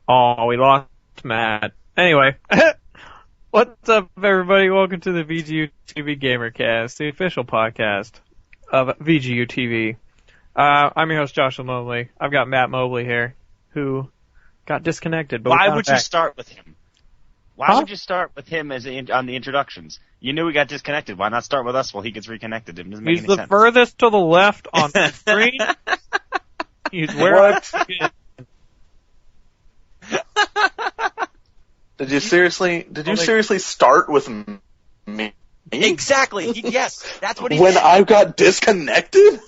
Oh, we lost Matt. Anyway, what's up, everybody? Welcome to the VGU.TV GamerCast, the official podcast of VGU.TV. I'm your host, Josh Mobley. I've got Matt Mobley here, who got disconnected. But why would you start with him? Why would you start with him on the introductions? You knew he got disconnected. Why not start with us while he gets reconnected? It doesn't make any sense. He's the furthest to the left on the screen. He's where Did you seriously start with me? Exactly. Yes, that's what he when did. I got disconnected?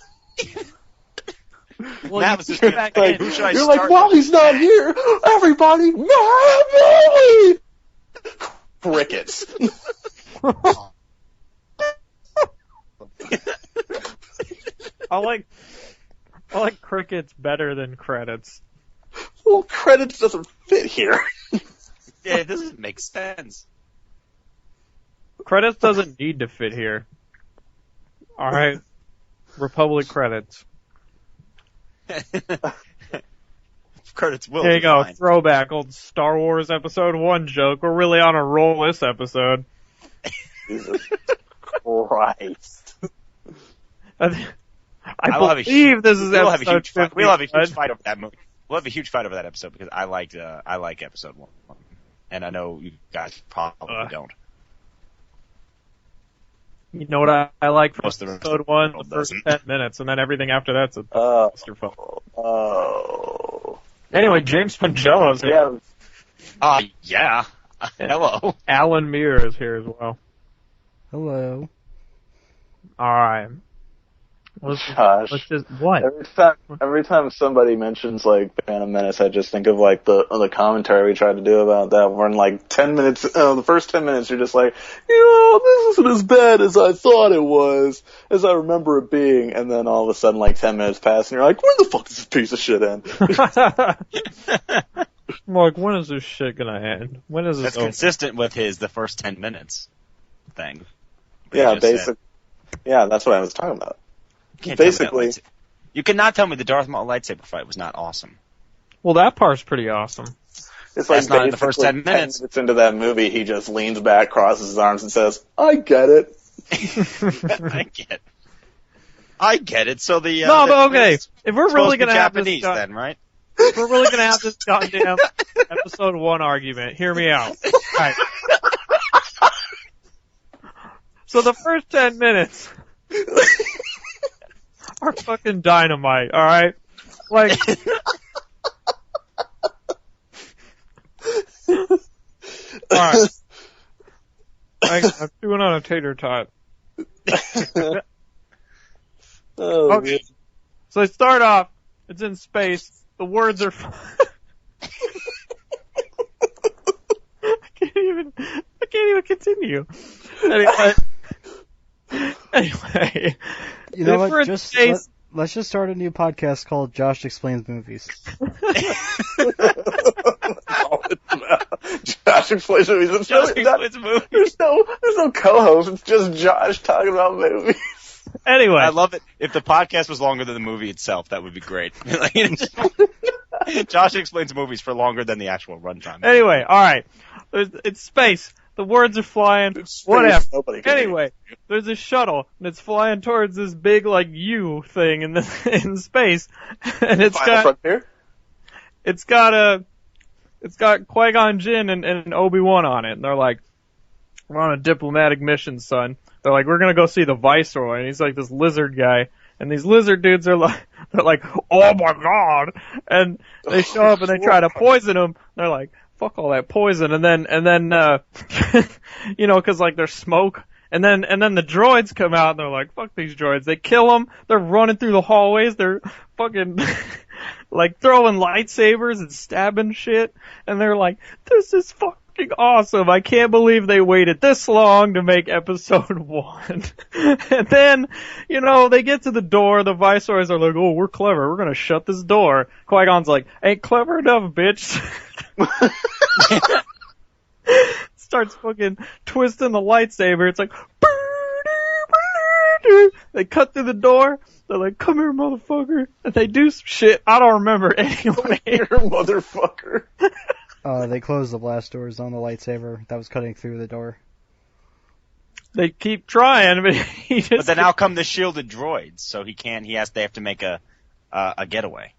Well, Matt was just like, who should I you're start like, well, with? he's not here. Everybody, Mobley! Crickets. I like crickets better than credits. Well, credits doesn't fit here. Yeah, it doesn't make sense. Credits doesn't need to fit here. Alright. Republic credits. Credits will. There you go. Fine. Throwback. Old Star Wars Episode 1 joke. We're really on a roll this episode. Jesus Christ. I believe this is episode 50. We'll have a huge fight over that movie. We'll have a huge fight over that episode because I like episode 1. And I know you guys probably don't. You know what I like from Most of episode 1? The first 10 minutes, and then everything after that's a clusterfuck. Oh. Anyway, James Pungello's here. Yeah. Yeah. Hello. Allan Muir is here as well. Hello. Alright. Gosh. Let's just, what? Every time somebody mentions like Phantom Menace, I just think of like the commentary we tried to do about that. Where in like 10 minutes, the first 10 minutes, you're just like, this isn't as bad as I thought it was, as I remember it being. And then all of a sudden, like 10 minutes pass, and you're like, where the fuck does this piece of shit end? I'm like, when is this shit gonna end? When is this That's over? consistent with the first 10 minutes thing. Yeah, yeah, that's what I was talking about. Basically, you cannot tell me the Darth Maul lightsaber fight was not awesome. Well, that part's pretty awesome. it's like That's not in the first 10 minutes. 10 minutes into that movie, he just leans back, crosses his arms, and says, "I get it." I get it. So the no, but okay. If we're really gonna have Japanese, this, then right? if we're really gonna have this goddamn episode 1 argument, hear me out. Alright. So the first 10 minutes are fucking dynamite, alright? Like, alright. I'm chewing on a tater tot. Oh, Okay. man. So they start off, it's in space, the words are I can't even continue. Anyway. You know If we're what? in space- Let's just start a new podcast called Josh Explains Movies. Josh explains movies. Josh explains movies. There's no co-host. It's just Josh talking about movies. Anyway. I love it. If the podcast was longer than the movie itself, that would be great. Josh explains movies for longer than the actual runtime. Anyway, alright. It's space. The words are flying. It's Whatever. space, nobody can Anyway, there's a shuttle, and it's flying towards this big, like, U thing in space. And it's Final Frontier? it's got Qui-Gon Jinn and Obi-Wan on it. And they're like, we're on a diplomatic mission, son. They're like, we're gonna go see the Viceroy. And he's like this lizard guy. And these lizard dudes are like, they're like, oh my god! And they show up and they try to poison him. They're like, fuck all that poison. And then, you know, cause like there's smoke. And then the droids come out and they're like, fuck these droids. They kill them. They're running through the hallways. They're fucking, like throwing lightsabers and stabbing shit. And they're like, this is fucking awesome. I can't believe they waited this long to make episode 1. And then, you know, they get to the door. The Viceroys are like, oh, we're clever. We're gonna shut this door. Qui-Gon's like, ain't clever enough, bitch. Starts fucking twisting the lightsaber. It's like, They cut through the door. They're like, come here, motherfucker. And they do some shit. I don't remember anyway. Here, motherfucker. They closed the blast doors on the lightsaber that was cutting through the door. They keep trying, but he just... But then out come the shielded droids, so they have to make a getaway.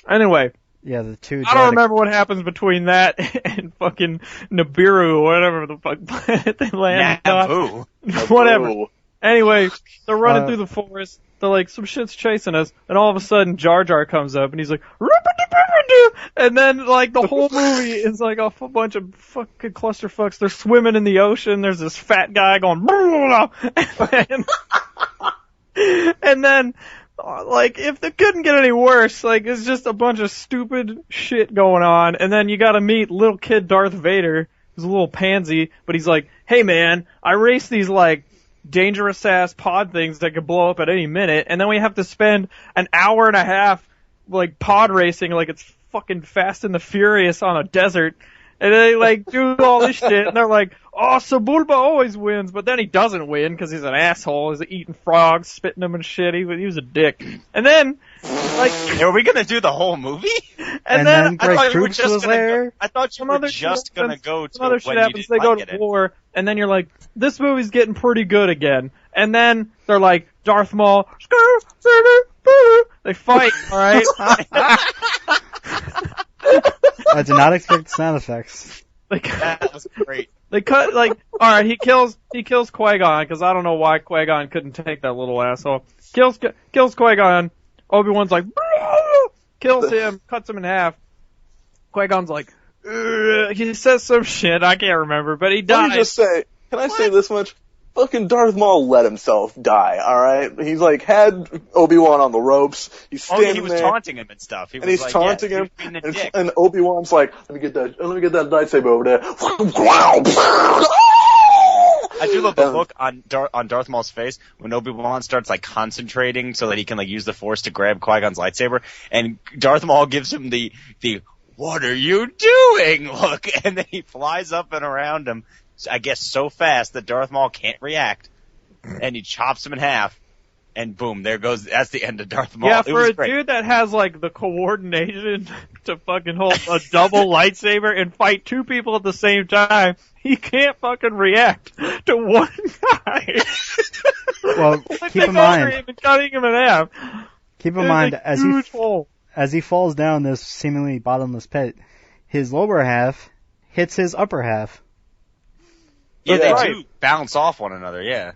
Anyway. Yeah, the two... I don't remember what happens between that and fucking Nibiru or whatever the fuck planet they land on. Whatever. Anyway, they're running through the forest. They're like, some shit's chasing us, and all of a sudden Jar Jar comes up, and he's like, and then, like, the whole movie is like a bunch of fucking clusterfucks. They're swimming in the ocean. There's this fat guy going, and then, like, if it couldn't get any worse, like, it's just a bunch of stupid shit going on, and then you gotta meet little kid Darth Vader, who's a little pansy, but he's like, hey man, I race these, like, dangerous ass pod things that could blow up at any minute, and then we have to spend an hour and a half, like, pod racing like it's fucking Fast and the Furious on a desert, and they, like, do all this shit, and they're like, oh, Sebulba always wins, but then he doesn't win because he's an asshole. He's eating frogs, spitting them and shit. He was a dick. And then, like... Are we gonna do the whole movie? And then Greg Proops was there? I thought you were just gonna go to some other shit happens, they go to war, and then you're like, this movie's getting pretty good again. And then they're like, Darth Maul, they fight, alright? I did not expect sound effects. That was great. They cut, like, alright, he kills Qui-Gon, because I don't know why Qui-Gon couldn't take that little asshole. Kills Qui-Gon, Obi-Wan's like, kills him, cuts him in half. Qui-Gon's like, he says some shit, I can't remember, but he dies. Let me just say, can I say this much? Fucking Darth Maul let himself die, alright? He's like, had Obi-Wan on the ropes, he's standing there. He was taunting him and stuff. He's taunting him, and Obi-Wan's like, let me get that lightsaber over there. I do love the look on Darth Maul's face when Obi-Wan starts, like, concentrating so that he can, like, use the Force to grab Qui-Gon's lightsaber, and Darth Maul gives him the what are you doing look, and then he flies up and around him, I guess so fast that Darth Maul can't react, and he chops him in half, and boom, that's the end of Darth Maul. Yeah, for a dude that has, like, the coordination to fucking hold a double lightsaber and fight two people at the same time, he can't fucking react to one guy. Well, keep in mind, him and cutting him in half. Keep in mind, as he falls down this seemingly bottomless pit, his lower half hits his upper half. Yeah, they do bounce off one another, yeah.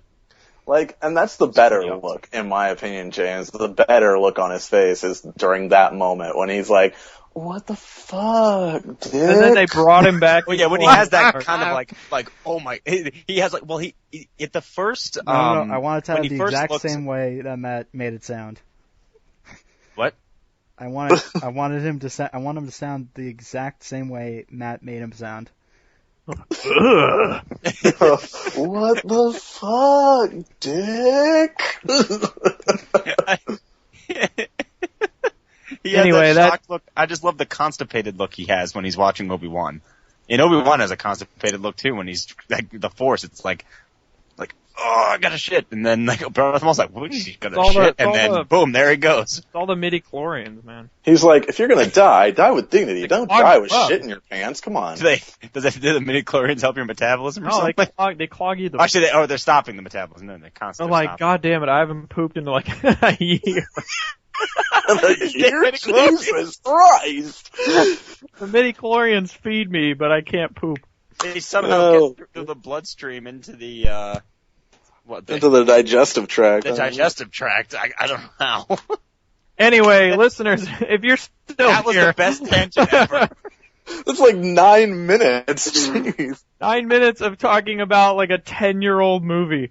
Like, and that's the better look, in my opinion, James. The better look on his face is during that moment when he's like, what the fuck, dude? And then they brought him back. Well, yeah, when he has that kind of like, oh my, he has like, well, he at the first, No, I want to tell you the exact same way that Matt made it sound. What? I want him to sound the exact same way Matt made him sound. What the fuck, dick? Anyway, that shocked look. I just love the constipated look he has when he's watching Obi-Wan. And Obi-Wan has a constipated look too when he's like the Force. It's like, oh, I gotta shit, and then like Darth Maul's like, what is he gonna shit? And then boom, there he goes. It's all the midi-chlorians, man. He's like, if you're gonna die with dignity. Don't die with shit in your pants. Come on. Do the midi-chlorians help your metabolism or something? They clog you. Actually, they're stopping the metabolism. No, they're constantly. I'm like, God damn it, I haven't pooped in like a year. Jesus Christ! The midi-chlorians feed me, but I can't poop. They somehow get through the bloodstream into the into the digestive tract. The digestive tract. I don't know how. Anyway, listeners, if you're still that was here, the best tangent ever. That's like 9 minutes. Jeez. 9 minutes of talking about like a 10-year-old movie.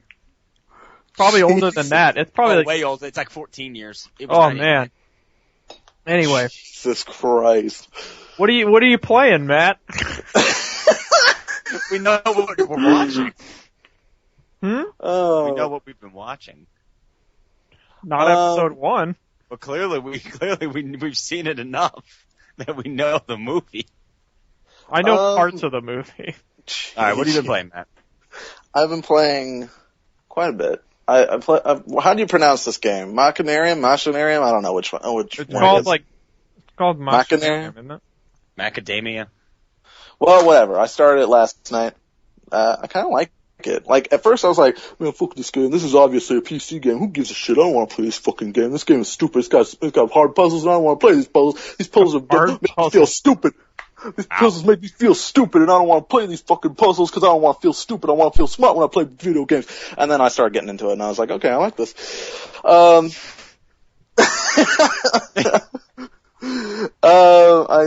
Probably older than that. It's probably way older. It's like 14 years. Man. Anyway. Jesus Christ. What are you playing, Matt? We know what we're watching. Oh. We know what we've been watching. Not episode 1. But clearly we've seen it enough that we know the movie. I know parts of the movie. All right, what have you been playing, Matt? I've been playing quite a bit. I play. How do you pronounce this game? Machinarium? I don't know which one. Which It's one called it is. it's called Machinarium? isn't it? Macadamia. Well, whatever. I started it last night. I kind of like it. Like, at first I was like, man, fuck this game. This is obviously a PC game. Who gives a shit? I don't want to play this fucking game. This game is stupid. It's got hard puzzles and I don't want to play these puzzles. These puzzles make me feel stupid. These puzzles make me feel stupid and I don't want to play these fucking puzzles because I don't want to feel stupid. I want to feel smart when I play video games. And then I started getting into it and I was like, okay, I like this. I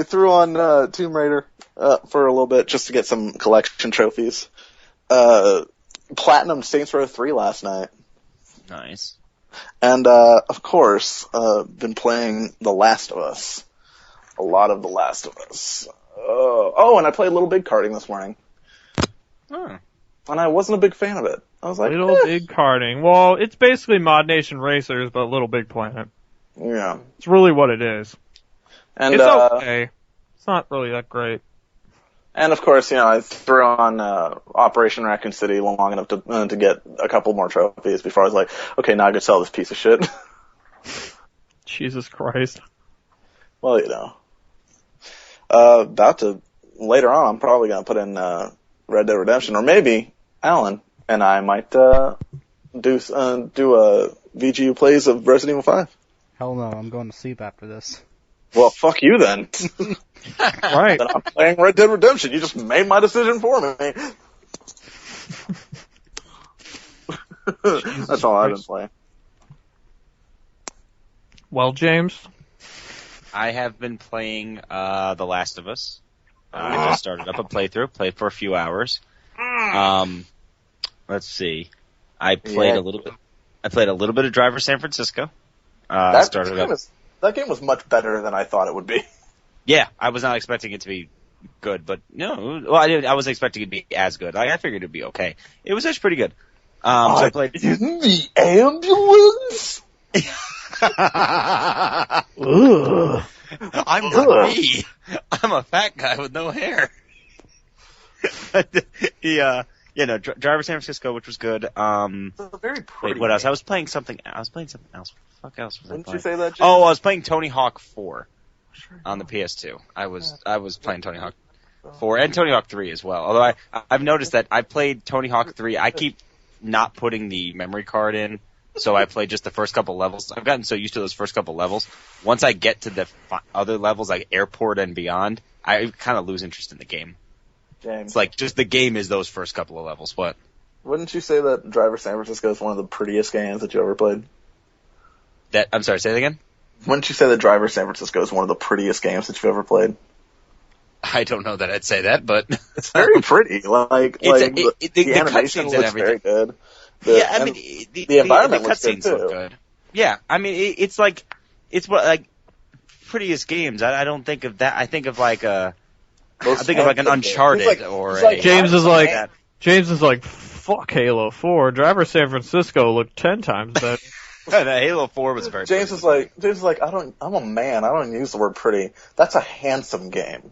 threw on Tomb Raider for a little bit just to get some collection trophies. Platinum Saints Row 3 last night. Nice. And of course, been playing The Last of Us. A lot of The Last of Us. Oh, and I played Little Big Karting this morning. Oh. And I wasn't a big fan of it. I was like, Little Big Karting. Well, it's basically Mod Nation Racers, but Little Big Planet. Yeah. It's really what it is. And, it's okay. It's not really that great. And of course, I threw on Operation Raccoon City long enough to get a couple more trophies before I was like, okay, now I can sell this piece of shit. Jesus Christ. Well, later on, I'm probably going to put in Red Dead Redemption, or maybe Allan and I might do a VGU plays of Resident Evil 5. Hell no, I'm going to sleep after this. Well, fuck you then. Right. Then I'm playing Red Dead Redemption. You just made my decision for me. That's all I've been playing. Well, James? I have been playing The Last of Us. I just started up a playthrough, played for a few hours. Let's see. I played a little bit. I played a little bit of Driver San Francisco. That game was much better than I thought it would be. Yeah, I was not expecting it to be good, but no. Well, I wasn't expecting it to be as good. I figured it'd be okay. It was actually pretty good. So I played in the ambulance. I'm not me. I'm a fat guy with no hair. Driver San Francisco, which was good. Very pretty. Wait, what else? I was playing something else. What the fuck else was I playing? Didn't you say that, James? Oh, I was playing Tony Hawk 4 on the PS2. I was playing Tony Hawk 4 and Tony Hawk 3 as well. Although I've noticed that I played Tony Hawk 3. I keep not putting the memory card in, so I played just the first couple levels. I've gotten so used to those first couple levels. Once I get to the other levels, like Airport and beyond, I kind of lose interest in the game. James. It's like just the game is those first couple of levels. What? Wouldn't you say that Driver San Francisco is one of the prettiest games that you ever played? I'm sorry, say that again? Wouldn't you say that Driver San Francisco is one of the prettiest games that you've ever played? I don't know that I'd say that, but it's very pretty. The animation looks very good. The environment looks good too. Look good. Yeah, I mean it's what prettiest games. I don't think of that. I think of I think of an Uncharted or a... James is like, fuck Halo 4. Driver San Francisco looked 10 times better. The Halo 4 was very James is like, I'm a man. I don't use the word pretty. That's a handsome game.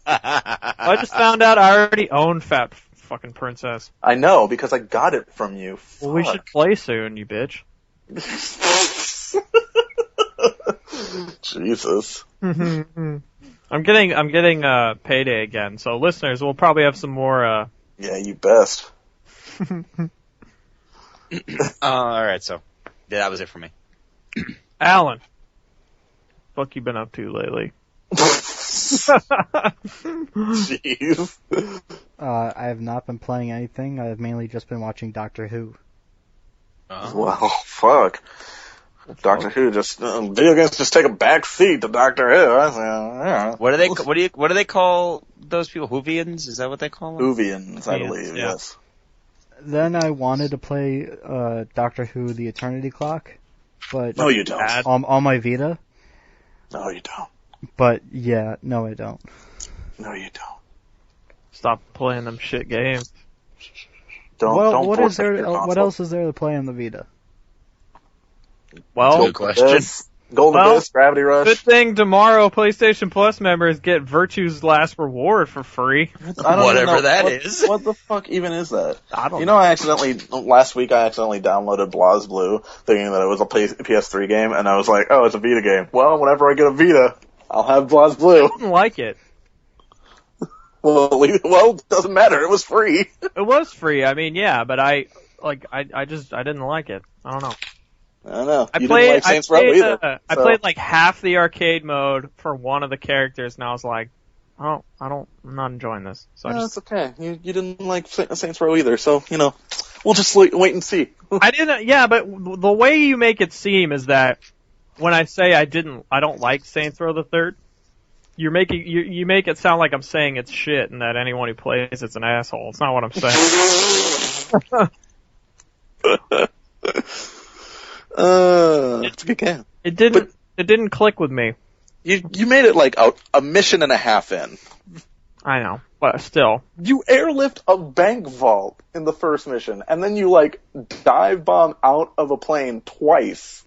I just found out I already own Fat fucking Princess. I know, because I got it from you. Well, we should play soon, you bitch. Jesus. I'm getting Payday again, so listeners, we'll probably have some more Yeah, you best. Alright, so that was it for me. Allan, what you been up to lately? Jeez. I have not been playing anything. I've mainly just been watching Doctor Who. Well, fuck. Doctor Who video games just take a back seat to Doctor Who. Yeah. What do they call those people? Whovians? Is that what they call them? Whovians, I believe. Yeah. Yes. Then I wanted to play Doctor Who: The Eternity Clock, but no, you don't. On my Vita. No, you don't. But yeah, no, I don't. No, you don't. Stop playing them shit games. Don't. What else is there to play on the Vita? Well, good question. Golden Abyss, Gravity Rush. Good thing tomorrow PlayStation Plus members get Virtue's Last Reward for free. Whatever that is. What the fuck even is that? I don't know. Last week I accidentally downloaded BlazBlue thinking that it was a PS3 game, and I was like, oh, it's a Vita game. Well, whenever I get a Vita, I'll have BlazBlue. I didn't like it. Well, it doesn't matter. It was free. It was free. I mean, yeah, but I didn't like it. I don't know. I don't know. I played Saints Row either. I played like half the arcade mode for one of the characters, and I was like, I'm not enjoying this. So it's okay. You didn't like Saints Row either, so, we'll just wait and see. I didn't, yeah, but the way you make it seem is that when I say I don't like Saints Row the Third, you make it sound like I'm saying it's shit and that anyone who plays it's an asshole. It's not what I'm saying. It's a good game. It didn't click with me. You made it like a mission and a half in. I know, but still. You airlift a bank vault in the first mission, and then you dive bomb out of a plane twice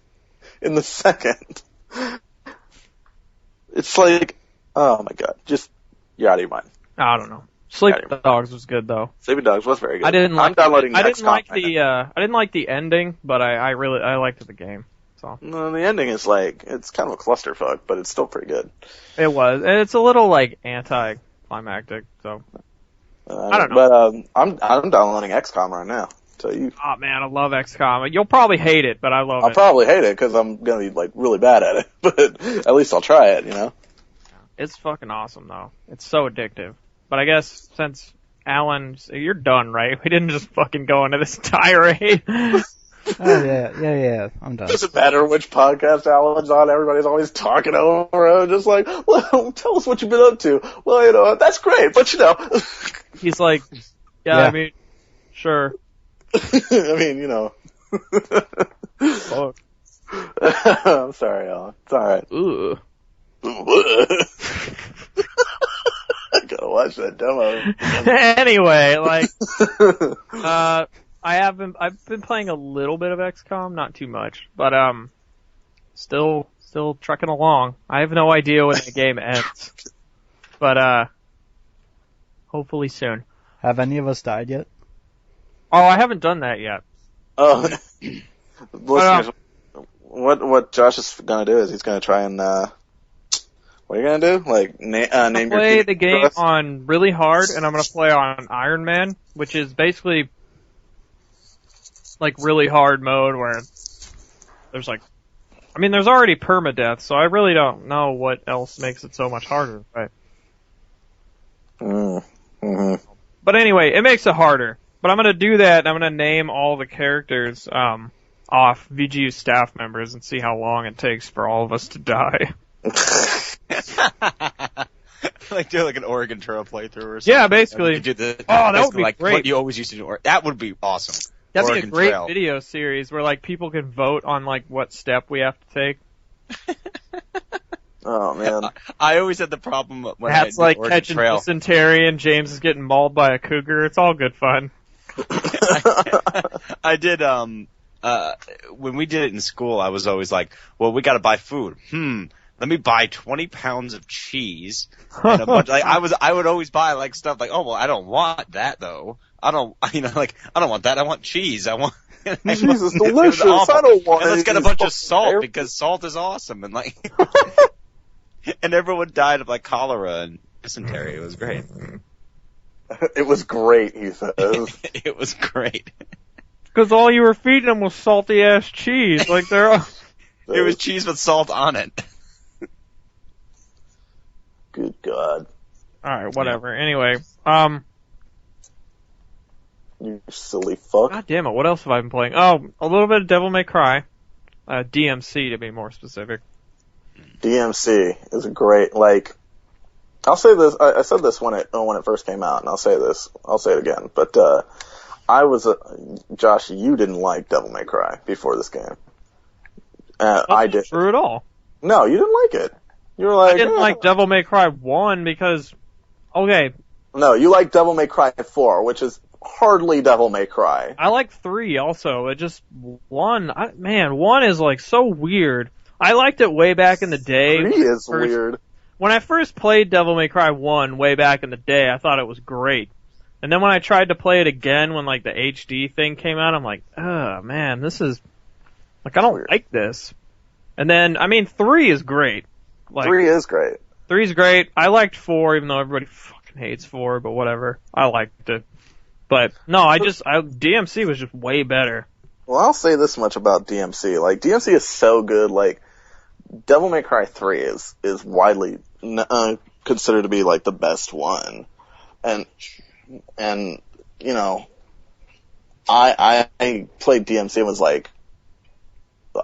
in the second. It's like, oh my god, you're out of your mind. I don't know. Sleeping Dogs was good though. Sleeping Dogs was very good. I didn't like I didn't like the ending, but I liked the game. So. No, the ending is it's kind of a clusterfuck, but it's still pretty good. It was, and it's a little anti-climactic. So I don't know. But I'm downloading XCOM right now. So oh man, I love XCOM. You'll probably hate it, but I love it. I'll probably hate it because I'm gonna be really bad at it. But at least I'll try it. It's fucking awesome though. It's so addictive. But I guess since Alan, you're done, right? We didn't just fucking go into this tirade. Oh yeah, I'm done. Doesn't matter which podcast Alan's on, everybody's always talking over him, just well, tell us what you've been up to. Well, that's great, but He's like, yeah, I mean, sure. I mean, Fuck. I'm sorry, Alan. It's alright. Ooh. I gotta watch that demo. Anyway, I've been playing a little bit of XCOM, not too much, but still trucking along. I have no idea when the game ends, but hopefully soon. Have any of us died yet? Oh, I haven't done that yet. Oh, listeners, what Josh is gonna do is he's gonna try and what are you gonna do? Name your play the game on really hard, and I'm gonna play on Iron Man, which is basically really hard mode where there's there's already permadeath, so I really don't know what else makes it so much harder, right? Mm-hmm. But anyway, it makes it harder. But I'm gonna do that, and I'm gonna name all the characters off VGU staff members and see how long it takes for all of us to die. Do an Oregon Trail playthrough or something. Yeah, basically. That would be great. What you always used to do. That would be awesome. That'd Oregon be a great Trail. video series where people can vote on what step we have to take. Oh man. I always had the problem when That's I did Oregon catching Trail. dysentery and James is getting mauled by a cougar. It's all good fun. I did when we did it in school, I was always like, well, we gotta buy food. Let me buy 20 pounds of cheese and a bunch. I would always buy stuff oh well, I don't want that though. I don't want that. I want cheese. Cheese is delicious. I don't want. And let's get a bunch of salt because salt is awesome and and everyone died of cholera and dysentery. It was great. It was great, he says. It was great. Because all you were feeding them was salty ass cheese. It was cheese with salt on it. Good God. Alright, whatever. Anyway, you silly fuck. God damn it, what else have I been playing? Oh, a little bit of Devil May Cry. DMC to be more specific. DMC is a great, I'll say this, I said this when it first came out, and I'll say it again, but, Josh, you didn't like Devil May Cry before this game. I did. Not true at all. No, you didn't like it. You were like, I didn't like Devil May Cry 1 because, okay. No, you like Devil May Cry 4, which is hardly Devil May Cry. I like 3 also. It just, 1 is so weird. I liked it way back in the day. 3 is weird. When I first played Devil May Cry 1 way back in the day, I thought it was great. And then when I tried to play it again when like the HD thing came out, I'm like, oh man, this is like I don't like this. And then 3 is great. Like 3 is great. 3 is great. I liked 4, even though everybody fucking hates 4, but whatever. I liked it. But no, DMC was just way better. Well, I'll say this much about DMC. Like DMC is so good. Like Devil May Cry 3 is widely considered to be like the best one. And you know, I played DMC and was like,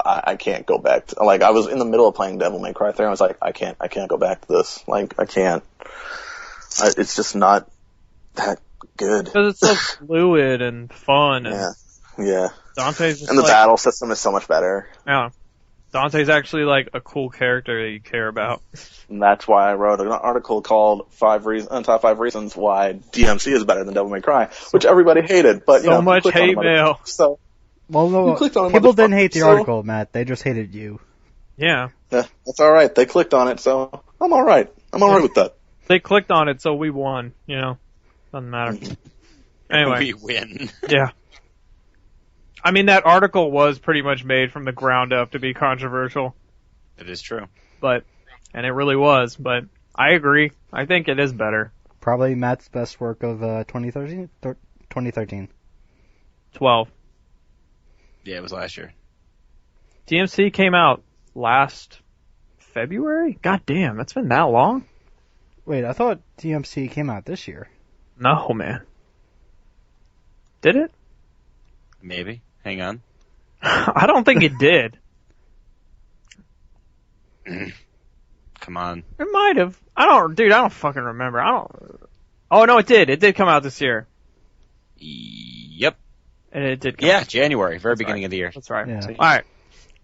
I can't go back to, like, I was in the middle of playing Devil May Cry 3 and I was like, I can't go back to this. Like, I can't. It's just not that good. Because it's so fluid and fun. And yeah. Dante's just and the battle system is so much better. Yeah. Dante's actually like a cool character that you care about. And that's why I wrote an article called Top 5 Reasons Why DMC is better than Devil May Cry, which everybody hated. But so much hate mail. So, well, no, people didn't hate the article, Matt. They just hated you. Yeah. That's alright. They clicked on it, so I'm alright. I'm alright with that. They clicked on it, so we won, you know. Doesn't matter. Anyway. We win. Yeah. I mean, that article was pretty much made from the ground up to be controversial. It is true. And it really was, but I agree. I think it is better. Probably Matt's best work of 2013? 2013. 12. Yeah, it was last year. DMC came out last February? God damn, that's been that long? Wait, I thought DMC came out this year. No, man. Did it? Maybe. Hang on. I don't think it did. Come on. It might have. I don't fucking remember. Oh, no, it did. It did come out this year. Yep. And it did come out. January. Very beginning of the year. That's right. Yeah. Alright.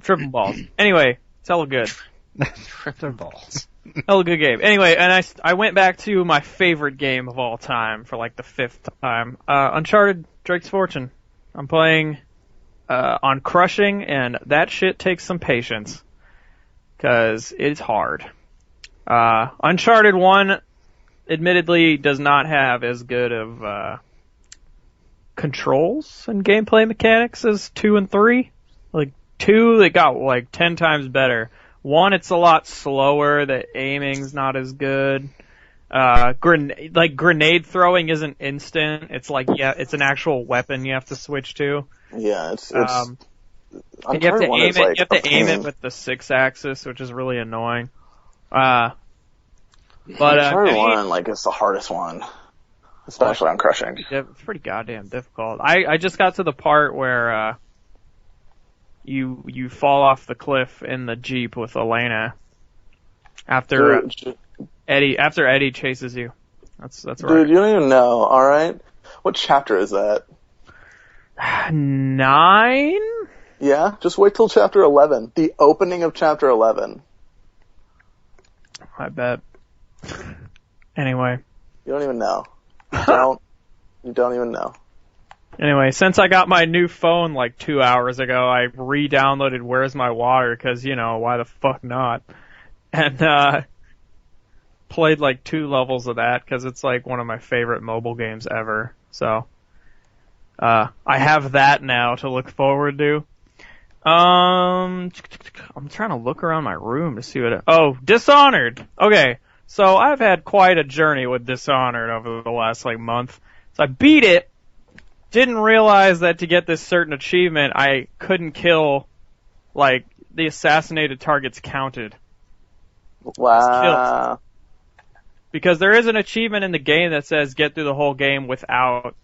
Triple balls. Anyway, it's hella good. Triple balls. Hella good game. Anyway, and I went back to my favorite game of all time for like the 5th time. Uncharted Drake's Fortune. I'm playing on Crushing, and that shit takes some patience. Because it's hard. Uncharted 1, admittedly, does not have as good of controls and gameplay mechanics as 2 and 3. Like, 2, they got like 10 times better. 1, it's a lot slower, the aiming's not as good. Grenade throwing isn't instant. It's like, it's an actual weapon you have to switch to. Yeah, it's and you have to aim it with the 6-axis, which is really annoying. But Uncharted 1, like, it's the hardest one. Especially on Crushing. It's pretty goddamn difficult. I just got to the part where, you fall off the cliff in the Jeep with Elena. After Eddie chases you. That's right. Dude, you don't even know, alright? What chapter is that? 9? Yeah, just wait till chapter 11. The opening of chapter 11. I bet. Anyway. You don't even know. You don't even know. Anyway, since I got my new phone like 2 hours ago, I re-downloaded Where's My Water, cause, you know, why the fuck not? And, played like 2 levels of that, cause it's like one of my favorite mobile games ever. So, I have that now to look forward to. I'm trying to look around my room to see Dishonored! Okay, so I've had quite a journey with Dishonored over the last, like, month. So I beat it, didn't realize that to get this certain achievement, I couldn't kill, like, the assassinated targets counted. Wow. Because there is an achievement in the game that says get through the whole game without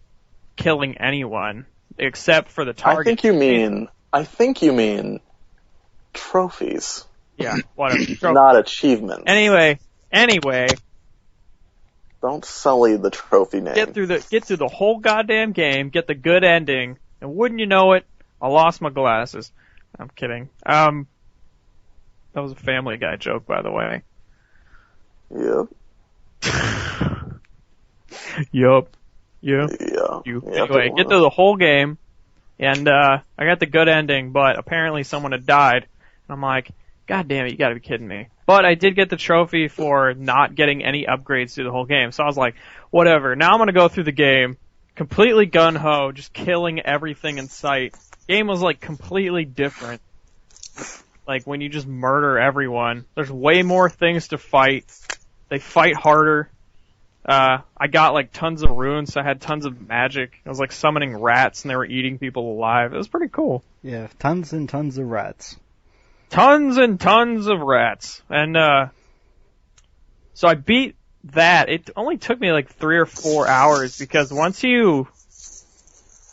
killing anyone, except for the target. I think you mean trophies. Yeah, whatever. Not achievements. Anyway. Don't sully the trophy name. Get through the whole goddamn game, get the good ending, and wouldn't you know it, I lost my glasses. I'm kidding. That was a Family Guy joke, by the way. Yep. Yup. Yeah. Anyway, get through the whole game, and I got the good ending, but apparently someone had died. And I'm like, God damn it, you gotta be kidding me. But I did get the trophy for not getting any upgrades through the whole game, so I was like, whatever. Now I'm gonna go through the game, completely gun-ho, just killing everything in sight. Game was like completely different. Like when you just murder everyone. There's way more things to fight. They fight harder. I got like tons of runes, so I had tons of magic. I was like summoning rats and they were eating people alive. It was pretty cool. Yeah, tons and tons of rats. Tons and tons of rats. And, so I beat that. It only took me like 3 or 4 hours because once you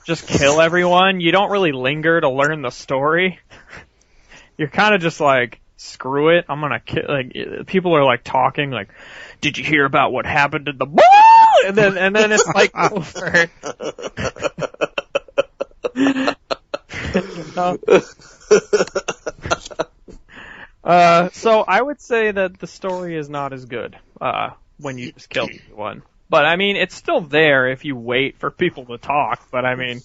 just kill everyone, you don't really linger to learn the story. You're kind of just like, screw it, I'm gonna kill, like, people are like talking, like, did you hear about what happened to the ball? And then it's like over. So I would say that the story is not as good, when you just kill one. But I mean, it's still there if you wait for people to talk, but I mean,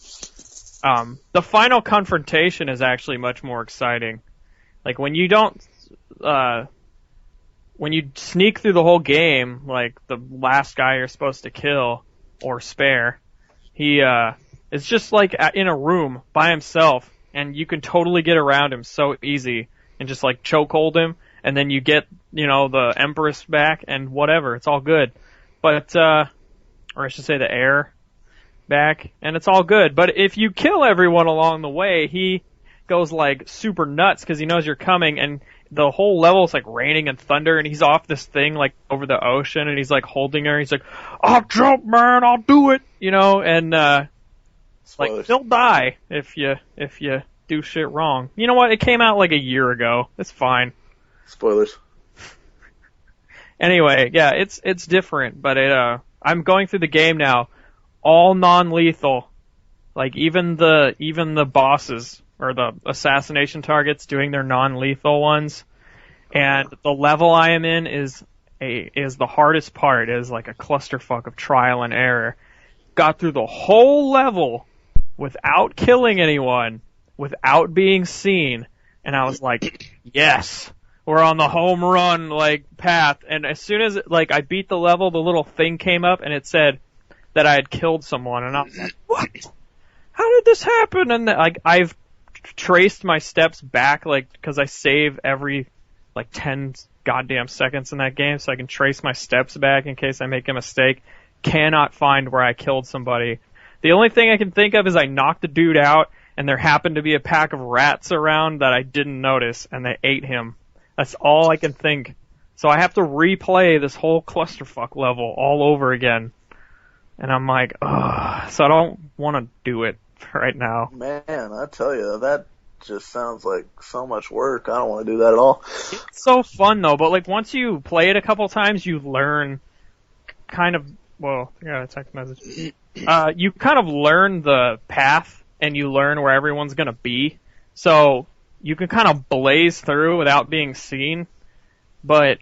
the final confrontation is actually much more exciting. Like, when you don't, when you sneak through the whole game, like, the last guy you're supposed to kill, or spare, he, is just, like, in a room by himself, and you can totally get around him so easy, and just, like, chokehold him, and then you get, you know, the Empress back, and whatever, it's all good. But, or I should say the heir back, and it's all good. But if you kill everyone along the way, he goes like super nuts because he knows you're coming, and the whole level is like raining and thunder, and he's off this thing like over the ocean, and he's like holding her. He's like, "I'll jump, man, I'll do it," you know, and like he'll die if you do shit wrong. You know what? It came out like a year ago. It's fine. Spoilers. Anyway, yeah, it's different, but I'm going through the game now, all non-lethal, like even the bosses. Or the assassination targets doing their non-lethal ones. And the level I am in is the hardest part. It is like a clusterfuck of trial and error. Got through the whole level without killing anyone, without being seen, and I was like, yes, we're on the home run, like, path. And as soon as, like, I beat the level, the little thing came up and it said that I had killed someone, and I was like, what? How did this happen? And, like, I've traced my steps back, like, because I save every like 10 goddamn seconds in that game, so I can trace my steps back in case I make a mistake. Cannot find where I killed somebody. The only thing I can think of is I knocked the dude out, and there happened to be a pack of rats around that I didn't notice, and they ate him. That's all I can think. So I have to replay this whole clusterfuck level all over again. And I'm like, ugh. So I don't want to do it right now. Man, I tell you, that just sounds like so much work. I don't want to do that at all. It's so fun though, but like once you play it a couple times, you learn kind of, well, I got a text message. You kind of learn the path and you learn where everyone's gonna be. So you can kind of blaze through without being seen. But,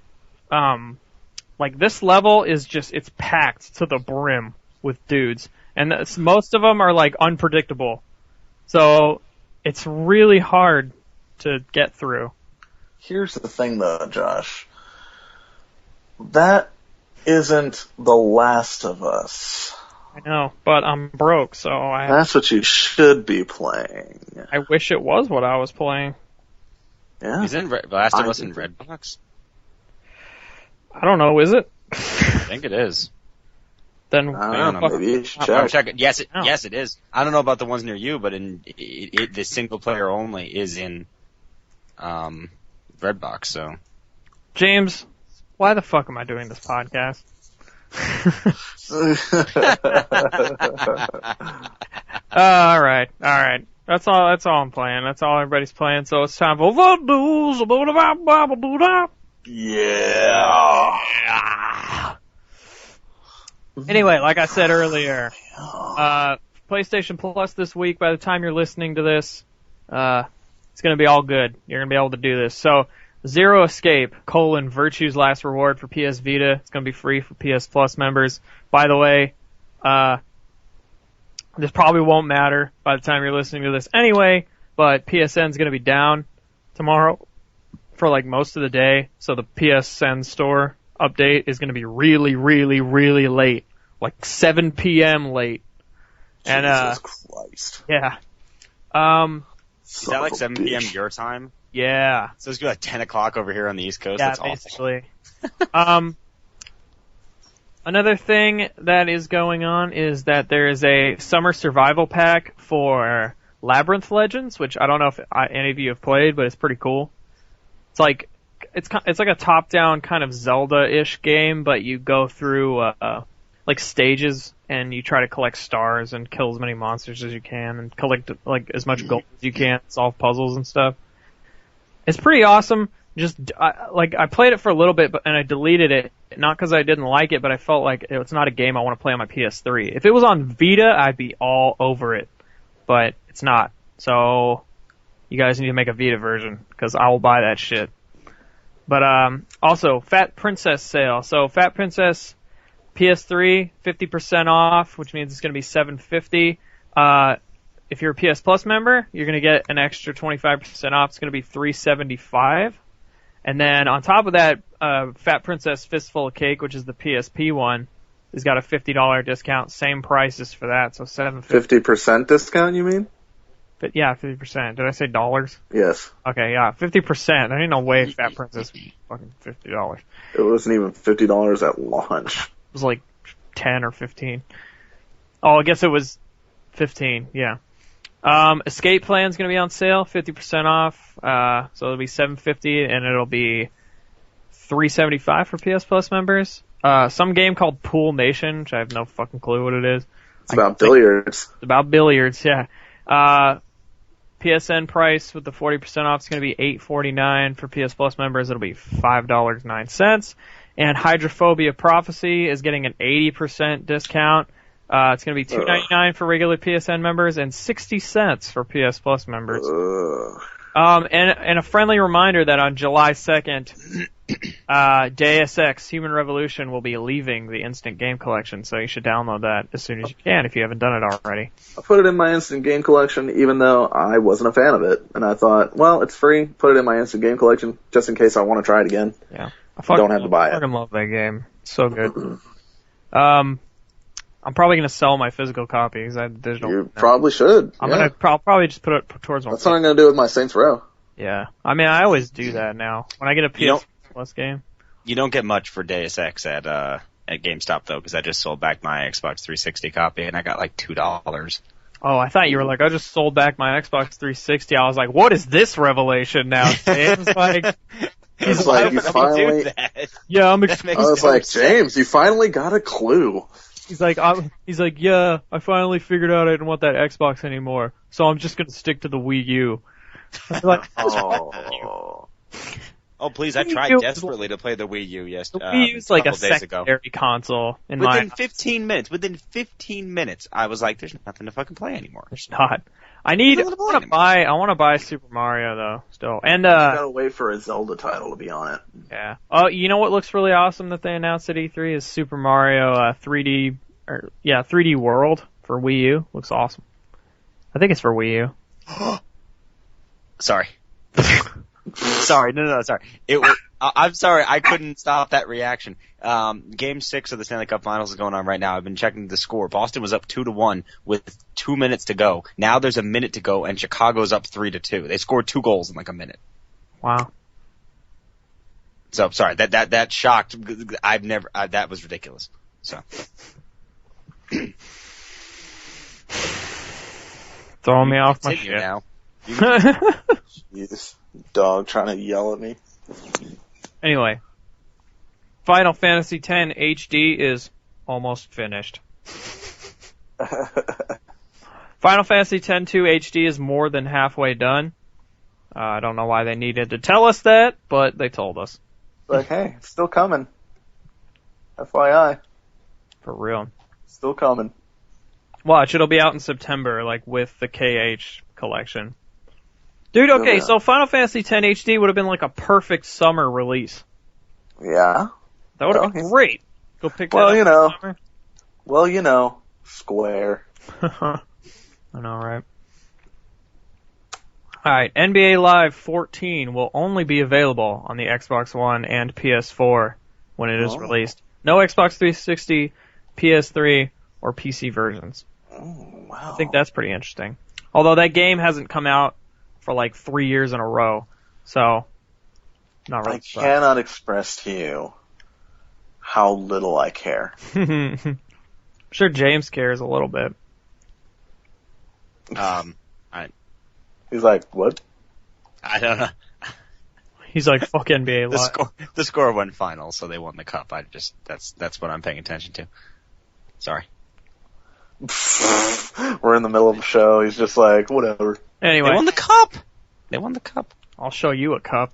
like this level is just, it's packed to the brim with dudes. And most of them are like unpredictable. So it's really hard to get through. Here's the thing though, Josh. That isn't The Last of Us. I know, but I'm broke, so That's what you should be playing. I wish it was what I was playing. Yeah. Isn't Last of Us in Redbox? I don't know, is it? I think it is. Then I don't know, maybe you should check. Yes, it is. I don't know about the ones near you, but the single player only is in Redbox. So, James, why the fuck am I doing this podcast? All right. That's all I'm playing. That's all everybody's playing. So it's time for the news. Yeah. Anyway, like I said earlier, PlayStation Plus this week, by the time you're listening to this, it's going to be all good. You're going to be able to do this. So, Zero Escape, Virtue's Last Reward for PS Vita. It's going to be free for PS Plus members. By the way, this probably won't matter by the time you're listening to this anyway, but PSN's going to be down tomorrow for like most of the day. So the PSN store update is going to be really, really, really late, like 7 p.m. late. Jesus Christ. Yeah. Is that like 7 p.m. your time? Yeah. So it's like 10 o'clock over here on the East Coast. Yeah, That's basically. Another thing that is going on is that there is a summer survival pack for Labyrinth Legends, which I don't know if any of you have played, but it's pretty cool. It's like a top-down kind of Zelda-ish game, but you go through like stages and you try to collect stars and kill as many monsters as you can and collect like as much gold as you can, solve puzzles and stuff. It's pretty awesome. I played it for a little bit, and I deleted it, not because I didn't like it, but I felt like it's not a game I want to play on my PS3. If it was on Vita, I'd be all over it, but it's not. So, you guys need to make a Vita version, because I will buy that shit. But, also, Fat Princess sale. So, Fat Princess PS3, 50% off, which means it's going to be $750. If you're a PS Plus member, you're going to get an extra 25% off. It's going to be $375. And then on top of that, Fat Princess Fistful of Cake, which is the PSP one, has got a $50 discount. Same prices for that, so $750. 50% discount, you mean? But yeah, 50%. Did I say dollars? Yes. Okay, yeah, 50%. I ain't no way Fat Princess was fucking $50. It wasn't even $50 at launch. It was like 10 or 15. Oh, I guess it was 15, yeah. Escape Plan's gonna be on sale, 50% off. So it'll be $750 and it'll be $375 for PS Plus members. Some game called Pool Nation, which I have no fucking clue what it is. It's about billiards. It's about billiards, yeah. PSN price with the 40% off is gonna be $8.49 for PS Plus members. It'll be $5.09. And Hydrophobia Prophecy is getting an 80% discount. It's going to be $2.99 for regular PSN members and 60 cents for PS Plus members. And a friendly reminder that on July 2nd, Deus Ex Human Revolution will be leaving the Instant Game Collection, so you should download that as soon as you can if you haven't done it already. I put it in my Instant Game Collection even though I wasn't a fan of it. And I thought, well, it's free, put it in my Instant Game Collection just in case I want to try it again. Yeah. I don't have to buy it. I fucking love that game. It's so good. I'm probably going to sell my physical copy because I have the digital. You probably should. I'll probably just put it towards my. That's what I'm going to do with my Saints Row. Yeah. I mean, I always do that now. When I get a PS Plus game. You don't get much for Deus Ex at GameStop, though, because I just sold back my Xbox 360 copy, and I got like $2. Oh, I thought you were like, I just sold back my Xbox 360. I was like, what is this revelation now? James? It's like, you finally... Yeah, I was like, James, you finally got a clue. He's like, yeah, I finally figured out I didn't want that Xbox anymore, so I'm just gonna stick to the Wii U. Like, oh, please! I tried desperately to play the Wii U the Wii U's like a secondary console. Within 15 minutes, I was like, "There's nothing to fucking play anymore." There's not. I want to buy Super Mario though. Still, and gotta wait for a Zelda title to be on it. Yeah. Oh, you know what looks really awesome that they announced at E3 is Super Mario 3D World for Wii U. Looks awesome. I think it's for Wii U. Sorry. Sorry, no, sorry. I'm sorry, I couldn't stop that reaction. Game 6 of the Stanley Cup Finals is going on right now. I've been checking the score. Boston was up 2-1 with 2 minutes to go. Now there's a minute to go, and Chicago's up 3-2. They scored 2 goals in like a minute. Wow. So sorry, that shocked. That was ridiculous. So. Throwing me off my shit now. Jeez, dog trying to yell at me. Anyway, Final Fantasy X HD is almost finished. Final Fantasy X-2 HD is more than halfway done. I don't know why they needed to tell us that, but they told us. Like, hey, it's still coming. FYI. For real. Still coming. Watch, it'll be out in September, like, with the KH collection. Dude, okay, so Final Fantasy X HD would have been like a perfect summer release. Yeah. That would have been great. Go pick that up Well, you know, Square. I know, right? Alright, NBA Live 14 will only be available on the Xbox One and PS4 when it is released. No Xbox 360, PS3, or PC versions. Oh, wow. I think that's pretty interesting. Although that game hasn't come out for like 3 years in a row, so not really. I cannot express to you how little I care. I'm sure James cares a little bit. He's like, what? I don't know. He's like, fuck NBA Live. The score went final, so they won the cup. That's what I'm paying attention to. Sorry. We're in the middle of a show. He's just like, whatever. Anyway. They won the cup. They won the cup. I'll show you a cup.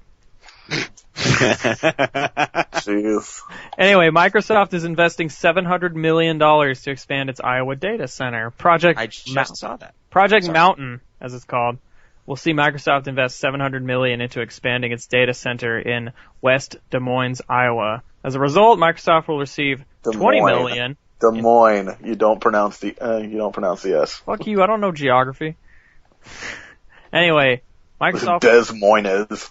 Jeez. Anyway, Microsoft is investing $700 million to expand its Iowa data center. I just saw that. Project Mountain, as it's called, will see Microsoft invest $700 million into expanding its data center in West Des Moines, Iowa. As a result, Microsoft will receive $20 million. Des Moines. You don't pronounce the S. Fuck you, I don't know geography. Anyway, Microsoft Des Moines.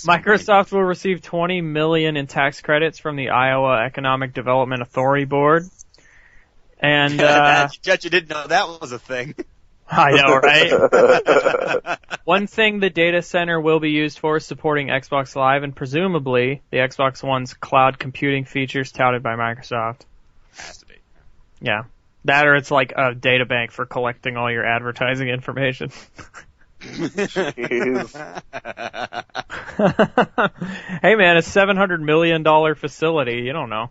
Microsoft will receive $20 million in tax credits from the Iowa Economic Development Authority Board. And Judge, you didn't know that was a thing. I know, right? One thing the data center will be used for is supporting Xbox Live and presumably the Xbox One's cloud computing features touted by Microsoft. Has to be. Yeah. That or it's like a data bank for collecting all your advertising information. Jeez. Hey man, a $700 million facility, you don't know.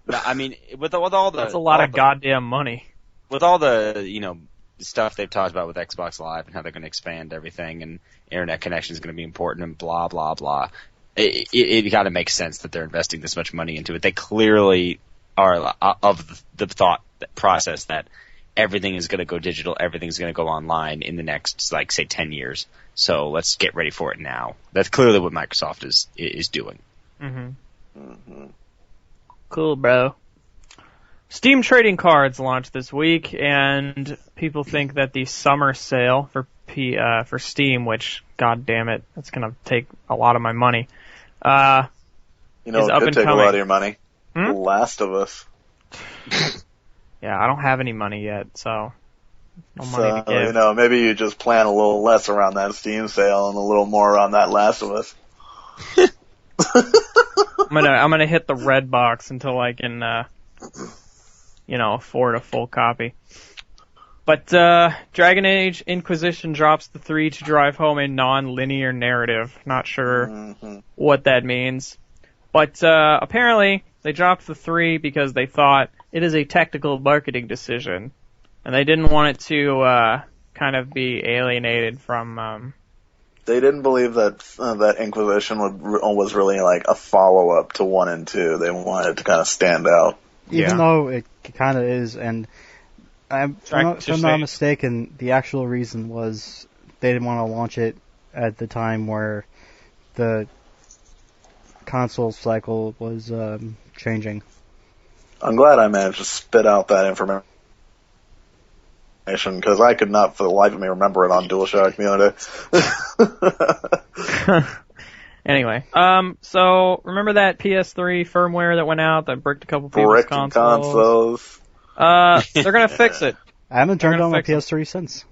No, I mean, with all the... That's a lot of goddamn money. With all the, stuff they've talked about with Xbox Live and how they're going to expand everything and internet connection is going to be important and blah, blah, blah, it got to make sense that they're investing this much money into it. They clearly are of the thought process that everything is going to go digital, everything's going to go online in the next, say 10 years. So let's get ready for it now. That's clearly what Microsoft is doing. Mm-hmm. Mm-hmm. Cool, bro. Steam trading cards launched this week, and people think that the summer sale for Steam, which, god damn it, that's going to take a lot of my money, it up could and take coming. a lot of your money. Hmm? The Last of Us. Yeah, I don't have any money yet, so no money to give. Maybe you just plan a little less around that Steam sale and a little more around that Last of Us. I'm gonna hit the red box until I can, afford a full copy. But Dragon Age Inquisition drops the 3 to drive home a non-linear narrative. Not sure what that means. But apparently they dropped the 3 because they thought it is a tactical marketing decision. And they didn't want it to kind of be alienated from... They didn't believe that Inquisition was really like a follow-up to 1 and 2. They wanted it to kind of stand out. Even though it kind of is, and if I'm not mistaken, the actual reason was they didn't want to launch it at the time where the console cycle was changing. I'm glad I managed to spit out that information because I could not for the life of me remember it on DualShock the other day. Anyway, so remember that PS3 firmware that went out that bricked a couple people's consoles? They're gonna fix it. I haven't turned on my PS3 since.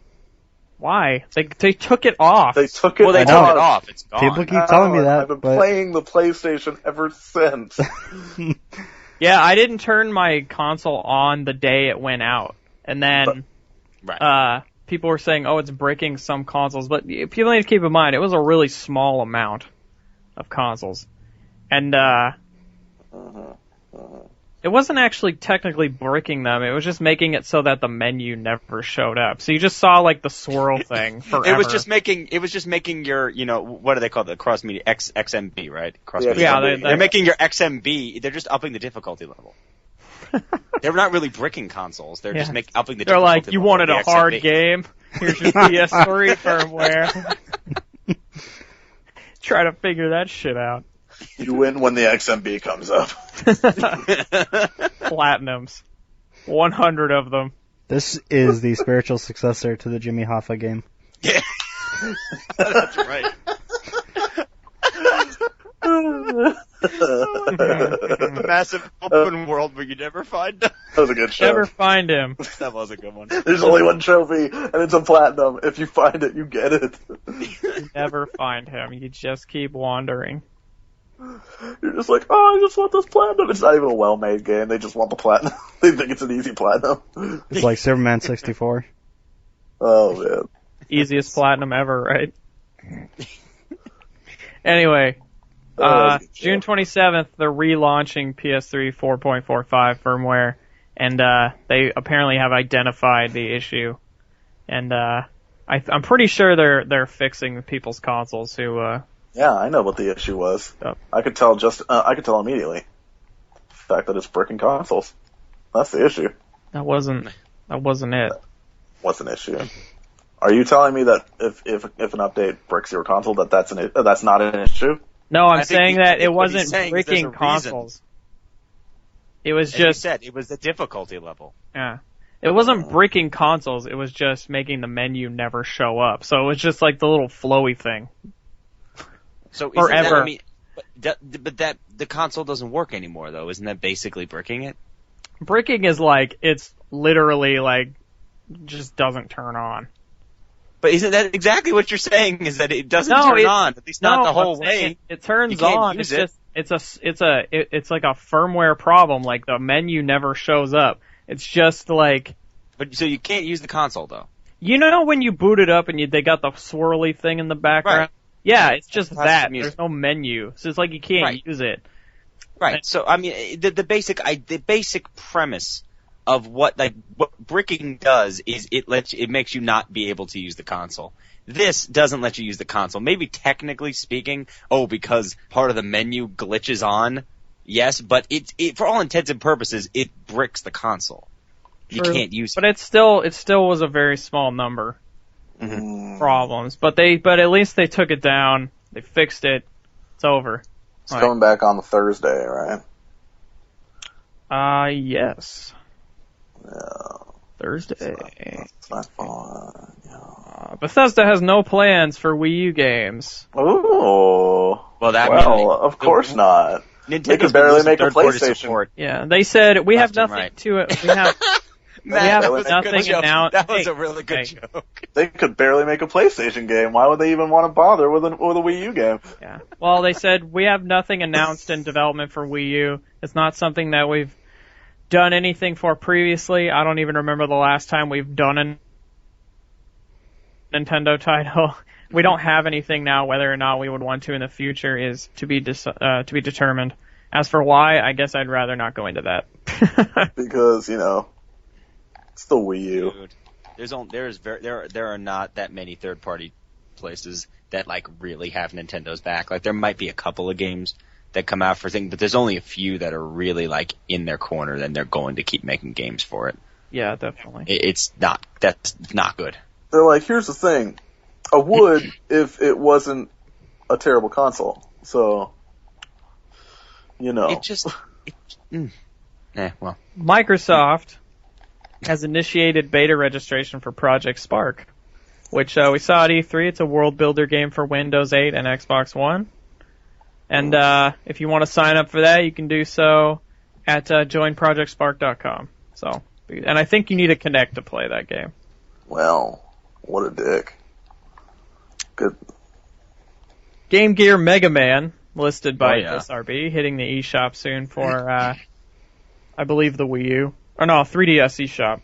Why? They took it off. They took it. Well, they took it off. It's gone. People keep telling me that. I've been playing the PlayStation ever since. Yeah, I didn't turn my console on the day it went out, and then people were saying, "Oh, it's breaking some consoles," but people need to keep in mind it was a really small amount of consoles, and it wasn't actually technically breaking them. It was just making it so that the menu never showed up. So you just saw like the swirl thing forever. It was just making your, what do they call it? The cross media XMB, right? Cross media. Yeah, they're making your XMB. They're just upping the difficulty level. They're not really bricking consoles. They're just upping the difficulty level. They're like, you wanted a hard game? Here's your PS3 firmware. Try to figure that shit out. You win when the XMB comes up. Platinums. 100 of them. This is the spiritual successor to the Jimmy Hoffa game. Yeah. That's right. Massive open world where you never find him. That was a good show. Never find him. That was a good one. There's only one trophy, and it's a platinum. If you find it, you get it. You never find him. You just keep wandering. You're just like, oh, I just want this platinum. It's not even a well-made game. They just want the platinum. They think it's an easy platinum. It's like Superman 64. Oh, man. Easiest platinum ever, right? Anyway, June 27th, they're relaunching PS3 4.45 firmware, and they apparently have identified the issue. And I'm pretty sure they're fixing people's consoles who. Yeah, I know what the issue was. Yep. I could tell immediately. The fact that it's bricking consoles. That's the issue. That wasn't it. What's an issue? Are you telling me that if an update bricks your console, that's not an issue? No, I'm saying that it wasn't bricking consoles. It was just. You said it was the difficulty level. Yeah. It wasn't bricking consoles. It was just making the menu never show up. So it was just like the little flowy thing. So forever. But the console doesn't work anymore, though. Isn't that basically bricking it? Bricking is like it's literally like just doesn't turn on. But isn't that exactly what you're saying? Is that it doesn't turn on? At least not the whole way. It turns on. It's just it's like a firmware problem. Like the menu never shows up. It's just like. But so you can't use the console though. You know when you boot it up and they got the swirly thing in the background. Right. Yeah, it's just that. There's no menu, so it's like you can't use it. Right. So I mean, the basic premise of what bricking does is it makes you not be able to use the console. This doesn't let you use the console. Maybe technically speaking, because part of the menu glitches on, yes, but it for all intents and purposes, it bricks the console. True. You can't use it. But it still was a very small number. Mm-hmm. Problems, but at least they took it down. They fixed it. It's over. It's coming back on the Thursday, right? Yes. Yeah. Thursday. It's not fun. Yeah. Bethesda has no plans for Wii U games. Ooh. Of course not. They could barely make a PlayStation. Yeah, they said we have nothing to. We have. Matt, we have nothing announced. That was a really good joke. They could barely make a PlayStation game. Why would they even want to bother with a Wii U game? Yeah. Well, they said we have nothing announced in development for Wii U. It's not something that we've done anything for previously. I don't even remember the last time we've done a Nintendo title. We don't have anything now. Whether or not we would want to in the future is to be determined. As for why, I guess I'd rather not go into that. Because it's the Wii U. Dude, there are not that many third-party places that really have Nintendo's back. There might be a couple of games that come out for things, but there's only a few that are really in their corner, and they're going to keep making games for it. Yeah, definitely. That's not good. They're like, here's the thing. I would if it wasn't a terrible console. So, well. Microsoft has initiated beta registration for Project Spark, which we saw at E3. It's a world builder game for Windows 8 and Xbox One. And if you want to sign up for that, you can do so at joinprojectspark.com. So, and I think you need a Kinect to play that game. Well, what a dick. Good. Game Gear Mega Man, listed by SRB, hitting the eShop soon for, I believe, the Wii U. Or no, 3DS eShop.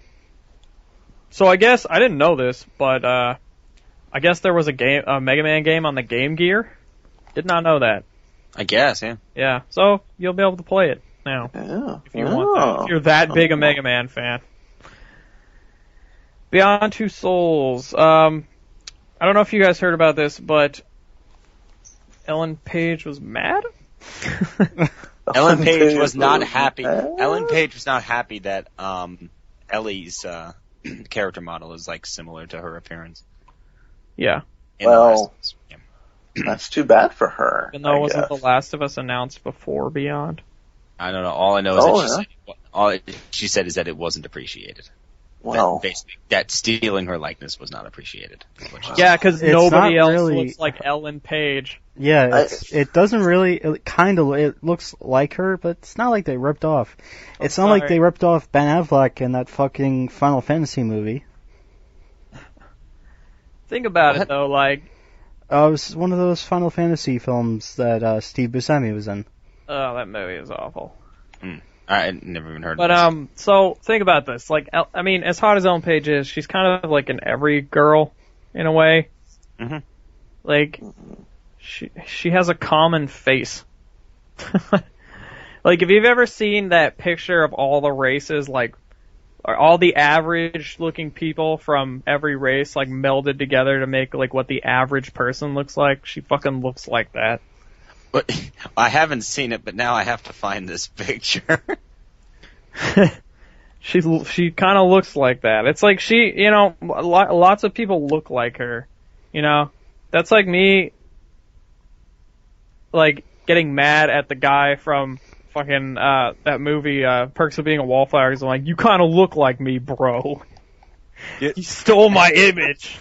So I guess, I didn't know this, but I guess there was a Mega Man game on the Game Gear. Did not know that. I guess, yeah. Yeah, so you'll be able to play it now. Yeah. If you want that. If you're that big a Mega Man fan. Beyond Two Souls. I don't know if you guys heard about this, but Ellen Page was mad? Ellen Page was not happy. Ellen Page was not happy that Ellie's character model is similar to her appearance. Yeah. That's too bad for her. Even though wasn't The Last of Us announced before Beyond? I don't know. All I know is that she said is that it wasn't appreciated. Well, that stealing her likeness was not appreciated. Yeah, because nobody else looks like Ellen Page. Yeah, it doesn't really. It looks like her, but it's not like they ripped off. It's not like they ripped off Ben Affleck in that fucking Final Fantasy movie. Think about it though, like. It was one of those Final Fantasy films that Steve Buscemi was in. Oh, that movie is awful. I never even heard of this. But, so, think about this. Like, I mean, as hot as Ellen Page is, she's kind of like an every girl, in a way. Mm-hmm. Like, she has a common face. Like, if you've ever seen that picture of all the races, like, all the average-looking people from every race, like, melded together to make, like, what the average person looks like, she fucking looks like that. But I haven't seen it, but now I have to find this picture. She kind of looks like that. It's like lots of people look like her. You know, that's like me, like getting mad at the guy from fucking that movie Perks of Being a Wallflower. Because I'm like, you kind of look like me, bro. You stole my image.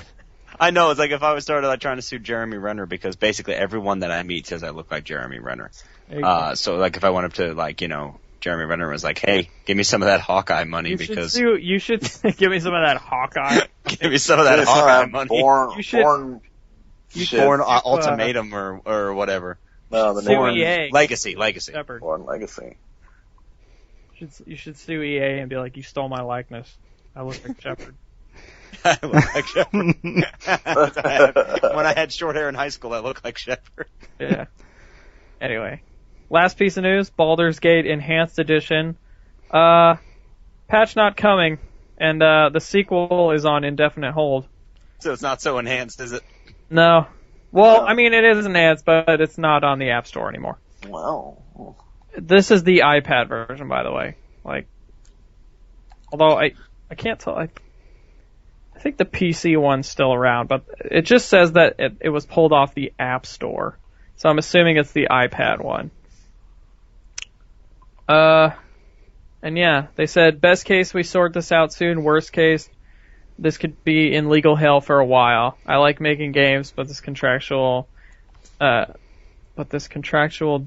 I know, it's like if I started trying to sue Jeremy Renner, because basically everyone that I meet says I look like Jeremy Renner. So like if I went up to Jeremy Renner was like, hey, give me some of that Hawkeye money you should give me some of that Hawkeye. Give me some of that Hawkeye money. Born Ultimatum or whatever. No, the sue EA. Legacy. Shepard. Born Legacy. You should sue EA and be like, you stole my likeness. I look like Shepard. I look like Shepard. When I had short hair in high school, I looked like Shepard. Yeah. Anyway, last piece of news: Baldur's Gate Enhanced Edition. Patch not coming, and the sequel is on indefinite hold. So it's not so enhanced, is it? No. Well, I mean, it is enhanced, but it's not on the App Store anymore. Wow. This is the iPad version, by the way. Like, although I can't tell. I think the PC one's still around, but it just says that it was pulled off the App Store. So I'm assuming it's the iPad one. And yeah, they said, best case, we sort this out soon. Worst case, this could be in legal hell for a while. I like making games, but this contractual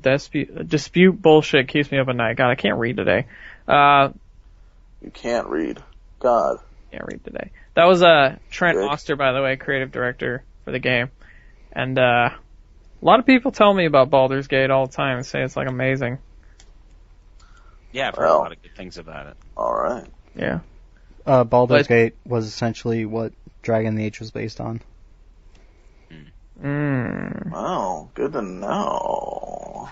dispute bullshit keeps me up at night. God, I can't read today. You can't read. God. Can't read today. That was Trent Oster, by the way, creative director for the game. And a lot of people tell me about Baldur's Gate all the time and say it's like amazing. Yeah, I've heard a lot of good things about it. Alright. Yeah. Baldur's Gate was essentially what Dragon Age was based on. Oh, good to know.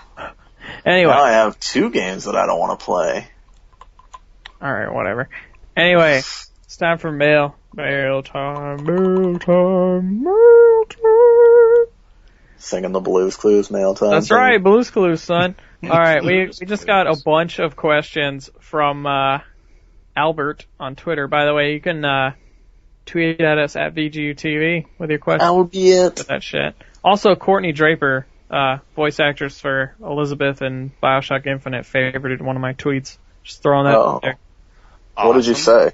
Anyway. Now I have 2 games that I don't want to play. Alright, whatever. Anyway, it's time for mail. Mail time. Singing the Blues Clues mail time. That's right, Blues Clues, son. Alright, we just got a bunch of questions from Albert on Twitter. By the way, you can tweet at us at VGU.TV with your questions. That would be it. That shit. Also, Courtney Draper, voice actress for Elizabeth in Bioshock Infinite, favorited one of my tweets. Just throwing that out there. What did you say?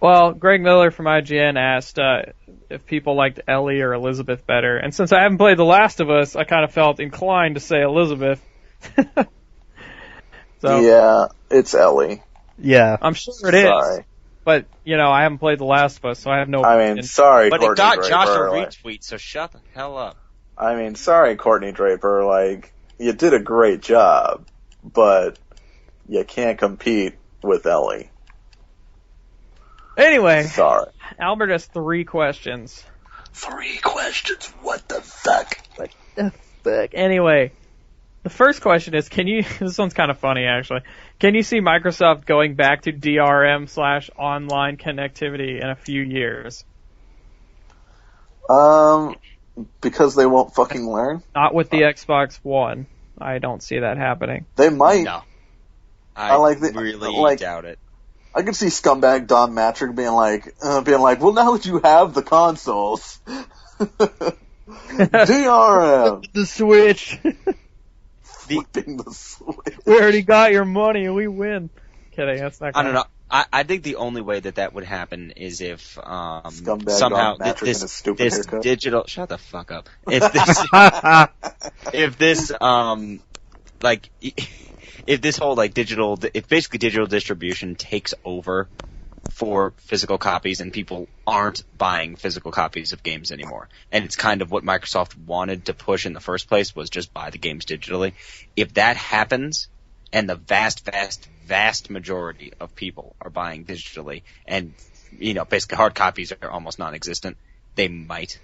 Well, Greg Miller from IGN asked if people liked Ellie or Elizabeth better. And since I haven't played The Last of Us, I kind of felt inclined to say Elizabeth. So, yeah, it's Ellie. Yeah. I'm sure it is. But, I haven't played The Last of Us, so I have no opinion. I mean, sorry, but Courtney it got Draper, Josh a retweet, so shut the hell up. I mean, sorry, Courtney Draper, you did a great job, but you can't compete with Ellie. Anyway, sorry. Albert has 3 questions. 3 questions? What the fuck? What the fuck? Anyway, the first question is, this one's kind of funny actually, can you see Microsoft going back to DRM/online connectivity in a few years? Because they won't fucking learn? Not with the Xbox One. I don't see that happening. They might. No. I really doubt it. I could see scumbag Don Matrick being like, well, now that you have the consoles, DRM. The Switch. Flipping the Switch. We already got your money and we win. Kidding, that's not. I don't know. I think the only way that would happen is if Scumbag somehow this digital shut the fuck up. If this if this whole if basically digital distribution takes over for physical copies and people aren't buying physical copies of games anymore. And it's kind of what Microsoft wanted to push in the first place, was just buy the games digitally. If that happens, and the vast majority of people are buying digitally, and, basically hard copies are almost non-existent, they might.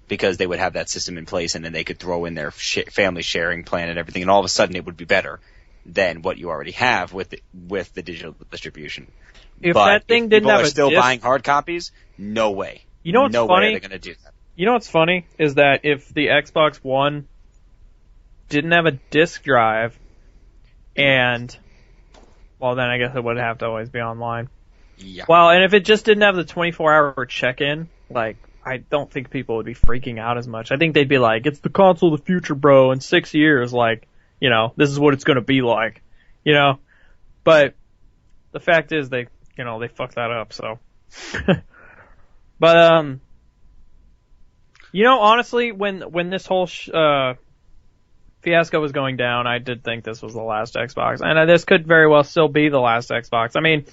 Because they would have that system in place, and then they could throw in their family sharing plan and everything, and all of a sudden it would be better than what you already have with the digital distribution. If that thing didn't have a still buying hard copies, no way. You know what's no funny? way they're going to do that. You know what's funny is that if the Xbox One didn't have a disc drive, and then I guess it would have to always be online. Yeah. Well, and if it just didn't have the 24-hour check-in, I don't think people would be freaking out as much. I think they'd be like, it's the console of the future, bro. In 6 years, this is what it's going to be like, But the fact is, they fucked that up. So, but honestly, when this whole fiasco was going down, I did think this was the last Xbox, and this could very well still be the last Xbox. I mean,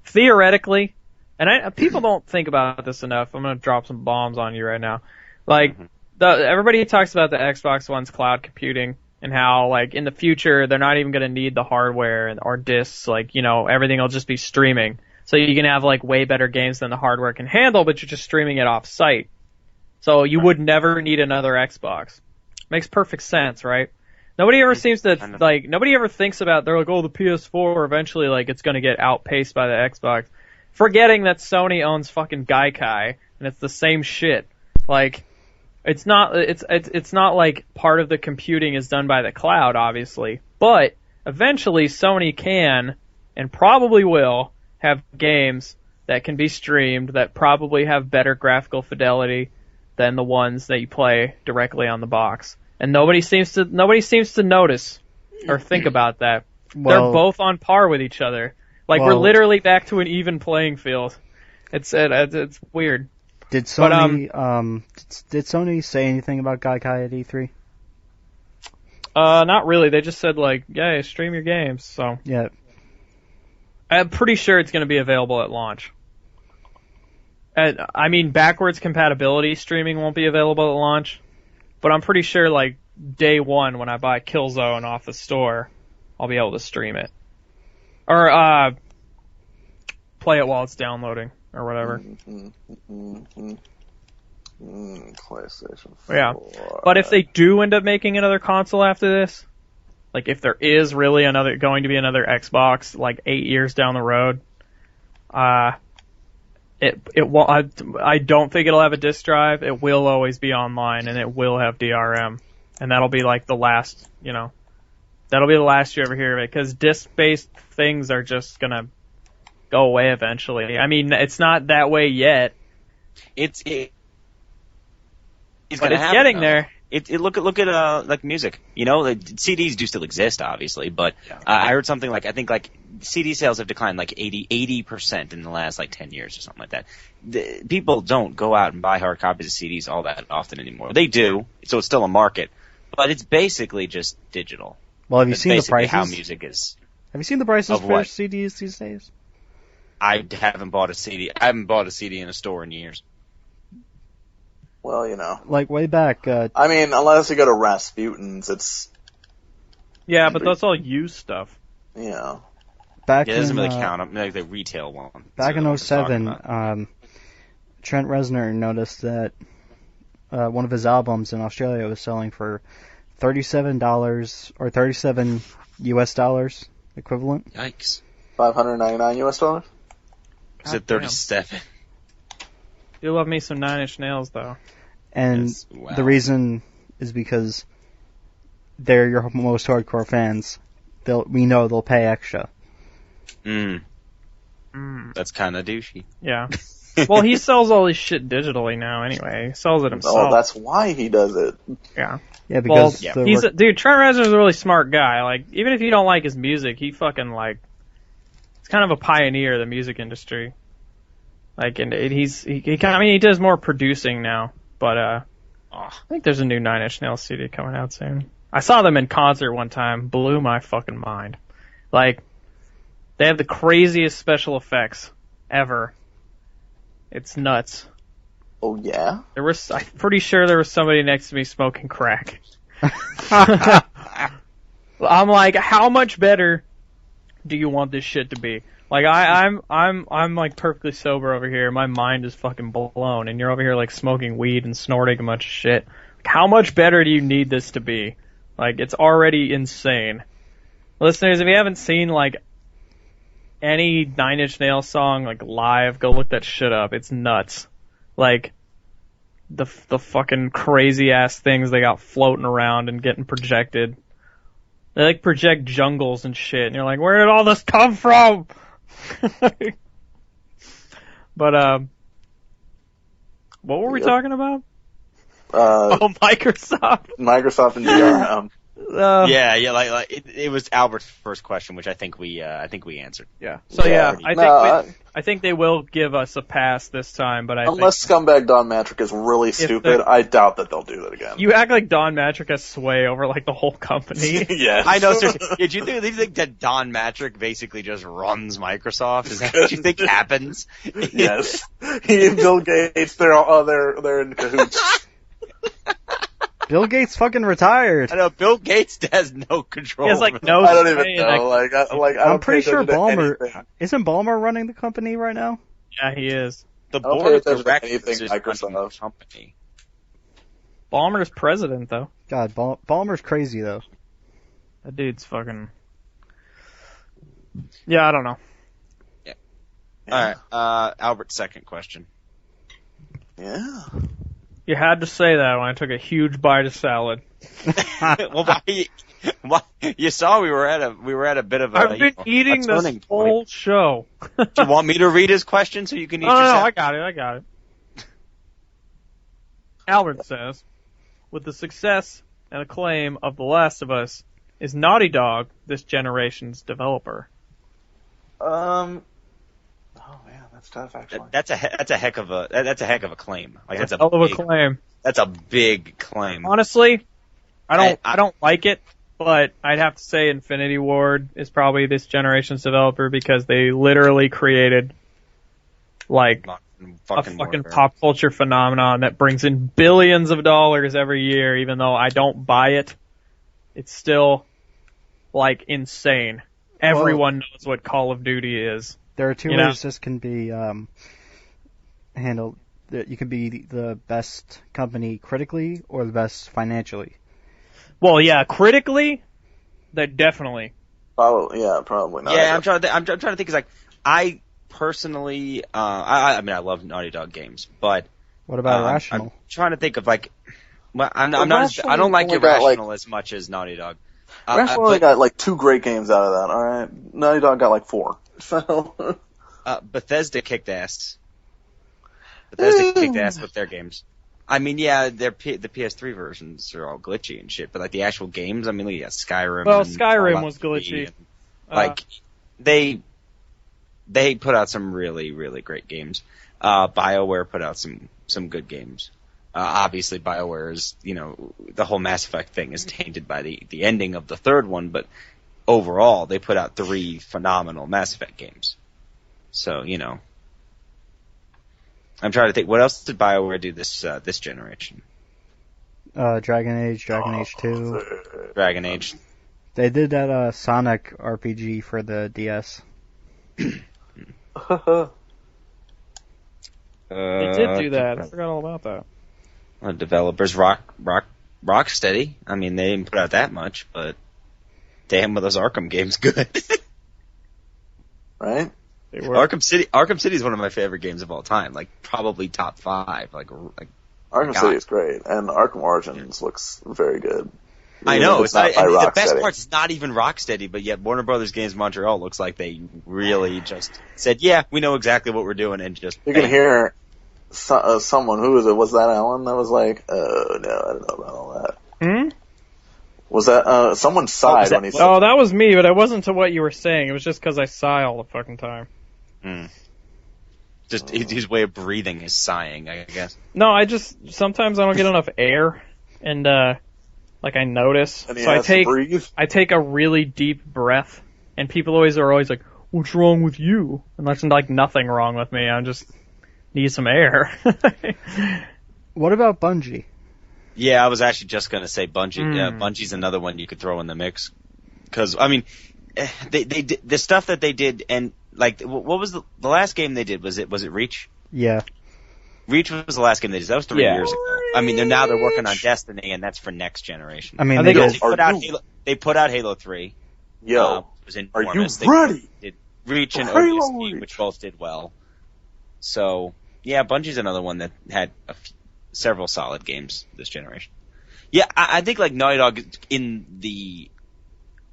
theoretically. And people don't think about this enough. I'm going to drop some bombs on you right now. Everybody talks about the Xbox One's cloud computing and how, in the future, they're not even going to need the hardware or discs. Everything will just be streaming. So you can have, way better games than the hardware can handle, but you're just streaming it off-site. So you would never need another Xbox. Makes perfect sense, right? Nobody ever seems to, nobody ever thinks about, they're like, oh, the PS4 eventually, it's going to get outpaced by the Xbox. Forgetting that Sony owns fucking Gaikai, and it's the same shit. It's not like part of the computing is done by the cloud, obviously. But eventually Sony can, and probably will, have games that can be streamed that probably have better graphical fidelity than the ones that you play directly on the box. And nobody seems to notice or think about that. Well, they're both on par with each other. We're literally back to an even playing field. It's weird. Did Sony did Sony say anything about Gaikai at E3? Not really. They just said yeah, stream your games. So yeah, I'm pretty sure it's going to be available at launch. I mean, backwards compatibility streaming won't be available at launch, but I'm pretty sure day one when I buy Killzone off the store, I'll be able to stream it. Or, play it while it's downloading, or whatever. PlayStation 4. Yeah. But if they do end up making another console after this, if there is really going to be another Xbox, 8 years down the road, it won't, I don't think it'll have a disc drive. It will always be online, and it will have DRM. And that'll be the last, that'll be the last you ever hear of it, because disc-based things are just gonna go away eventually. I mean, it's not that way yet. It's getting there. Look at music. CDs do still exist, obviously, but I heard something I think CD sales have declined 80% in the last 10 years or something like that. People don't go out and buy hard copies of CDs all that often anymore. They do, so it's still a market, but it's basically just digital. Well, have you seen the prices? How music is. Have you seen the prices for CDs these days? I haven't bought a CD. I haven't bought a CD in a store in years. Well, way back. I mean, unless you go to Rasputin's, it's. Yeah, but that's all used stuff. Yeah. It doesn't really count. I'm the retail one. Back in 07, Trent Reznor noticed that one of his albums in Australia was selling for $37 or $37 US equivalent. Yikes. $599 US? Is it 37? You love me some Nine Inch Nails, though. And yes, wow. The reason is because they're your most hardcore fans. We know they'll pay extra. That's kind of douchey. Yeah. Well, he sells all his shit digitally now anyway. He sells it himself. Oh, that's why he does it. Yeah. Yeah, because dude, Trent Reznor's a really smart guy. Even if you don't like his music, he fucking kind of a pioneer of the music industry. Like, and he does more producing now, but I think there's a new Nine Inch Nails CD coming out soon. I saw them in concert one time, blew my fucking mind. Like, they have the craziest special effects ever. It's nuts. Oh yeah? I'm pretty sure there was somebody next to me smoking crack. I'm like, how much better do you want this shit to be? Like, I'm like perfectly sober over here. My mind is fucking blown, and you're over here like smoking weed and snorting a bunch of shit. Like, how much better do you need this to be? Like, it's already insane. Listeners, if you haven't seen like any Nine Inch Nails song like live, go look that shit up. It's nuts. Like, the fucking crazy ass things they got floating around and getting projected. They like project jungles and shit, and you're like, where did all this come from? But what were we talking about? Microsoft. Microsoft and DRM. Yeah, like it was Albert's first question, which I think we answered. Yeah. So I think they will give us a pass this time, but unless Scumbag Don Matrick is really stupid, I doubt that they'll do that again. You act like Don Matrick has sway over like the whole company. Yes. I know, sir. Did you think that Don Matrick basically just runs Microsoft? Is that what you think happens? Yes. He and Bill Gates, they're in cahoots. Bill Gates fucking retired. I know, Bill Gates has no control. He has like no. I don't even know. I'm pretty sure Ballmer isn't Ballmer running the company right now. Yeah, he is. The board of directors is Microsoft running the company. Ballmer's president, though. God, Ballmer's crazy though. That dude's fucking. Yeah, I don't know. Yeah. All right, Albert's second question. Yeah. You had to say that when I took a huge bite of salad. Well, why, you saw we were at a bit of a. I've been eating this whole show. Do you want me to read his question so you can eat your salad? No, I got it. Albert says, with the success and acclaim of The Last of Us, is Naughty Dog this generation's developer? Oh man, that's tough. Actually, that's a heck of a claim. Like that's a hell of a claim. That's a big claim. Honestly, I don't like it, but I'd have to say Infinity Ward is probably this generation's developer because they literally created like a fucking pop culture phenomenon that brings in billions of dollars every year. Even though I don't buy it, it's still like insane. Everyone knows what Call of Duty is. There are two ways this can be handled. You can be the best company critically or the best financially. Well, yeah, critically, that definitely. Probably not. Yeah, I'm trying to think. Cause like I personally, I mean, I love Naughty Dog games, but what about Irrational? I'm trying to think of like. Well, I don't like Irrational as much as Naughty Dog. Irrational only got like 2 great games out of that. All right, Naughty Dog got like 4. So. Bethesda kicked ass. Bethesda kicked ass with their games. I mean, yeah, the PS3 versions are all glitchy and shit, but like the actual games, I mean, yeah, Skyrim. Well, Skyrim was glitchy. Like they put out some really, really great games. BioWare put out some good games. Obviously, BioWare is, the whole Mass Effect thing is tainted by the ending of the third one, but overall, they put out 3 phenomenal Mass Effect games. So, I'm trying to think, what else did BioWare do this generation? Dragon Age, Dragon Age 2. Dragon Age. They did that Sonic RPG for the DS. They did do that. I forgot all about that. Developers, Rocksteady. I mean, they didn't put out that much, but damn, were those Arkham games good. Right? Arkham City is one of my favorite games of all time. Like, probably top 5. Like Arkham City is great, and Arkham Origins looks very good. I know. It's not, and the best part is not even Rocksteady, but yet Warner Brothers Games Montreal looks like they really just said, yeah, we know exactly what we're doing, and just... You can hear someone, who was it? Was that Allan? That was like, oh, no, I don't know about all that. Was that someone sighed when he said? Oh, that was me, but it wasn't to what you were saying. It was just because I sigh all the fucking time. Just his way of breathing is sighing, I guess. No, sometimes I don't get enough air, and like I notice. And he So has to breathe? I take a really deep breath, and people are always like, "What's wrong with you?" And there's like nothing wrong with me. I just need some air. What about Bungie? Yeah, I was actually just gonna say Bungie. Bungie's another one you could throw in the mix. Because I mean, they did the stuff that they did, and like, what was the last game they did? Was it Reach? Yeah. Reach was the last game they did. That was 3 years ago. I mean, they're working on Destiny, and that's for next generation. I mean, they put out Halo 3. Yo, it was are you enormous. ready? They did Reach and Halo ODST, Reach. which both did well. So yeah, Bungie's another one that had several solid games this generation. Yeah, I think like Naughty Dog is in the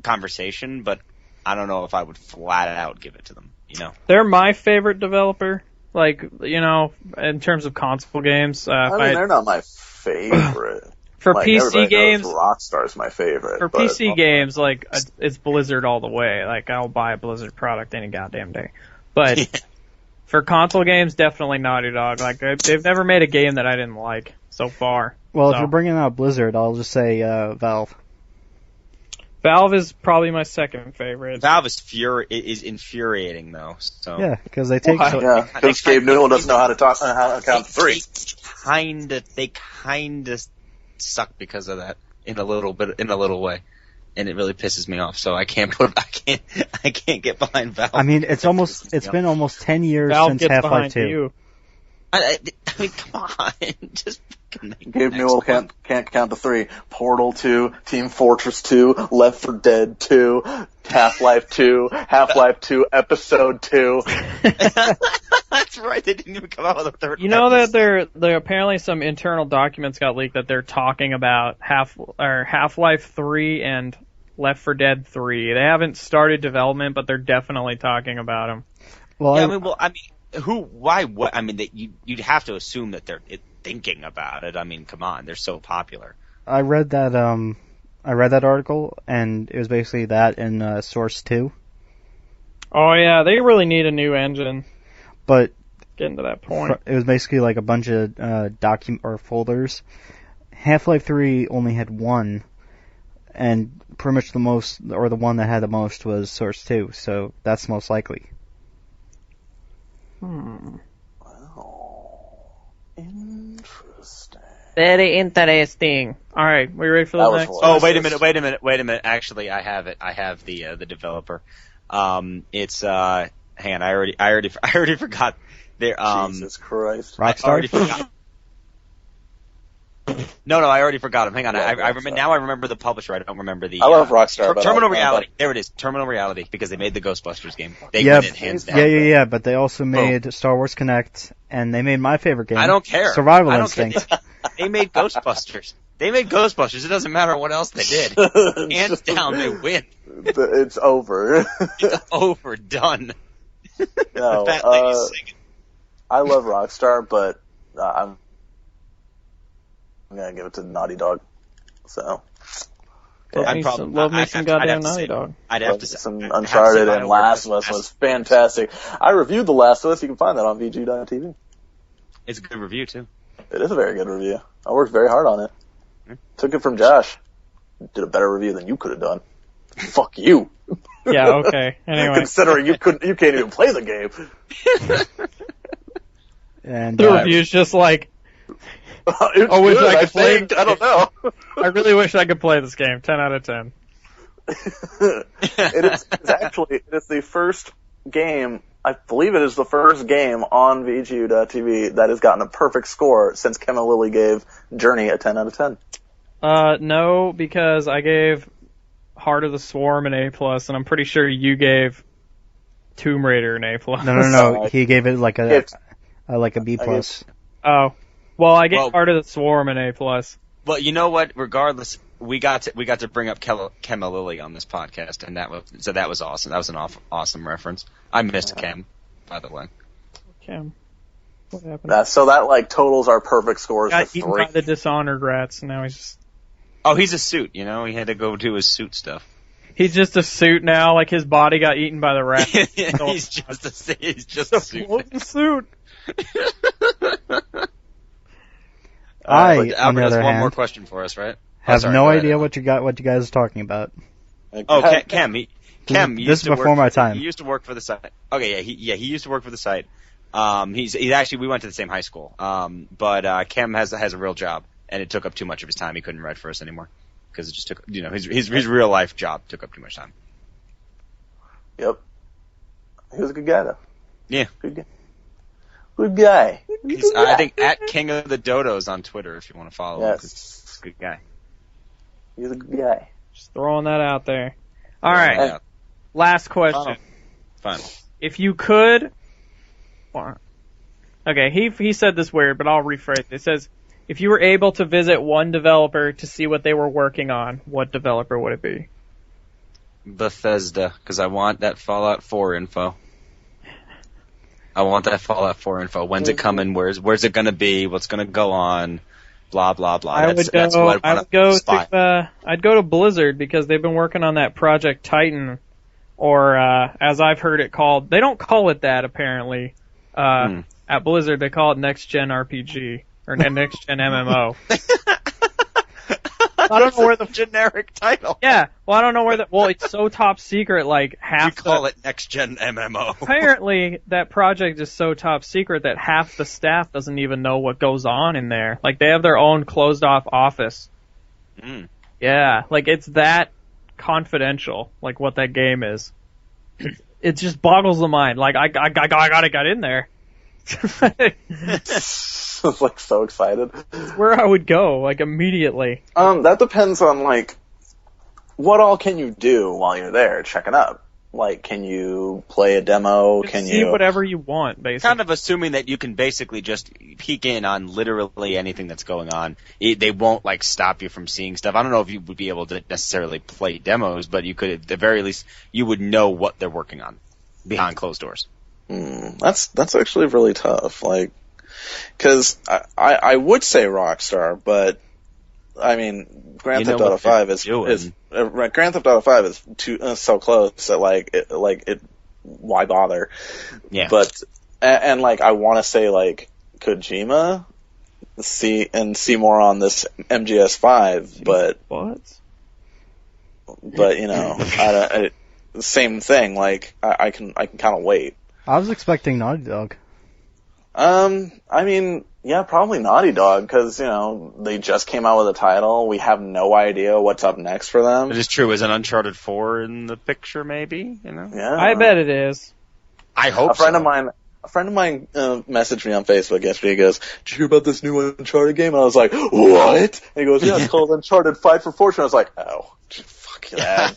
conversation, but I don't know if I would flat out give it to them. You know, They're my favorite developer. Like, in terms of console games. they're not my favorite. For Like, PC games, Rockstar's my favorite. for PC games, like, it's Blizzard all the way. Like, I'll buy a Blizzard product any goddamn day. But for console games, definitely Naughty Dog. Like, they've never made a game that I didn't like so far. Well, if you're bringing out Blizzard, I'll just say Valve. Valve is probably my second favorite. Valve is infuriating though. So Yeah, because they take. Because Gabe Newell doesn't know how to count to three. They kinda suck because of that in a little way, and it really pisses me off. So I can't get behind Valve. I mean, it's been almost 10 years Valve since gets Half-Life behind 2. you. I mean, come on, just Gabe Newell can't count to three. Portal 2, Team Fortress 2, Left 4 Dead 2, Half-Life 2, Half-Life 2 Episode 2. That's right. They didn't even come out with a third. You know that there apparently some internal documents got leaked that they're talking about Half-Life 3 and Left 4 Dead 3. They haven't started development, but they're definitely talking about them. Well, yeah, who? Why? What? I mean, you'd have to assume that they're thinking about it. I mean, come on, they're so popular. I read that article, and it was basically that in Source 2. Oh yeah, they really need a new engine. But getting to that point, it was basically like a bunch of folders. Half-Life 3 only had one, and pretty much the one that had the most was Source 2. So that's most likely. Wow. Interesting. Very interesting. All right, we ready for the next? Oh, wait a minute. Actually, I have it. I have the developer. It's hang on. I already forgot. There. Jesus Christ. Rockstar. I already forgot. No, I already forgot him. Hang on. I remember the publisher. I don't remember the. I love Rockstar. Terminal Reality. There it is. Terminal Reality, because they made the Ghostbusters game. They win it hands down. Yeah. But they also made Star Wars Connect, and they made my favorite game. I don't care. Survival Instinct. They made Ghostbusters. It doesn't matter what else they did. Hands down, they win. It's over. It's over. Done. No, I love Rockstar, but I'm gonna give it to Naughty Dog. So, love me some goddamn Naughty Dog. I'd have to say some Uncharted and Last of Us was fantastic. I reviewed The Last of Us. You can find that on VGU.TV. It's a good review too. It is a very good review. I worked very hard on it. Took it from Josh. Did a better review than you could have done. Fuck you. Yeah. Okay. Anyway, considering you can't even play the game. And the review's just like. I wish I could play. I don't know. I really wish I could play this game. 10 out of 10. It is the first game. I believe it is the first game on VGU.TV that has gotten a perfect score since Kemma Lilly gave Journey a 10 out of 10. No, because I gave Heart of the Swarm an A+, and I'm pretty sure you gave Tomb Raider an A+. No. He gave it like a B+. Oh. Well, I gave Heart of the Swarm an A+. Well, you know what? Regardless, we got to bring up Kemma Lilly on this podcast, and that was awesome. That was an awesome reference. I missed Kem, by the way. Kem. What happened? So that totals our perfect scores Got to eaten 3. by the Dishonored rats, and now he's just... Oh, he's a suit, you know? He had to go do his suit stuff. He's just a suit now, like his body got eaten by the rat. He's just a suit. Floating suit. Albert has one more question for us, right? Have no idea what you guys are talking about. Oh, Cam, this is before my time. He used to work for the site. Okay, he used to work for the site. He's actually, we went to the same high school. But Cam has a real job, and it took up too much of his time. He couldn't write for us anymore because it just took, his real life job took up too much time. Yep. He was a good guy though. Yeah. Good guy. I think at King of the Dodos on Twitter if you want to follow him. He's a good guy. He's a good guy. Just throwing that out there. All right. Last question. Fun. If you could, okay, he said this weird, but I'll rephrase it. It says, if you were able to visit one developer to see what they were working on, what developer would it be? Bethesda, because I want that Fallout 4 info. When's it coming? Where's it going to be? What's going to go on? Blah blah blah. I'd go to Blizzard because they've been working on that Project Titan, or as I've heard it called. They don't call it that apparently. At Blizzard, they call it Next Gen RPG or Next Gen MMO. I don't know where the generic title. Yeah, well, I don't know where well, it's so top secret. Like half. We call it Next Gen MMO. Apparently, that project is so top secret that half the staff doesn't even know what goes on in there. Like they have their own closed off office. Yeah, like it's that confidential. Like what that game is. It just boggles the mind. Like I gotta get in there. I was like so excited. It's where I would go, like immediately. That depends on like what all can you do while you're there checking up. Like, can you play a demo? Can you see whatever you want, basically? Kind of assuming that you can basically just peek in on literally anything that's going on. They won't like stop you from seeing stuff. I don't know if you would be able to necessarily play demos, but you could at the very least you would know what they're working on behind closed doors. That's actually really tough. Like, because I would say Rockstar, but I mean, Grand Theft Auto 5 is Grand Theft Auto 5 is too so close that it why bother? Yeah. But and like I want to say like Kojima see more on this MGS5, but you know, same thing. Like I can kind of wait. I was expecting Naughty Dog. I mean, yeah, probably Naughty Dog, because, you know, they just came out with a title. We have no idea what's up next for them. It is true. Is an Uncharted 4 in the picture, maybe? You know? Yeah. I bet it is. I hope A friend of mine messaged me on Facebook yesterday. He goes, "Did you hear about this new Uncharted game?" And I was like, "What?" And he goes, "Yeah, it's called Uncharted Fight for Fortune." I was like, "Oh, fuck that."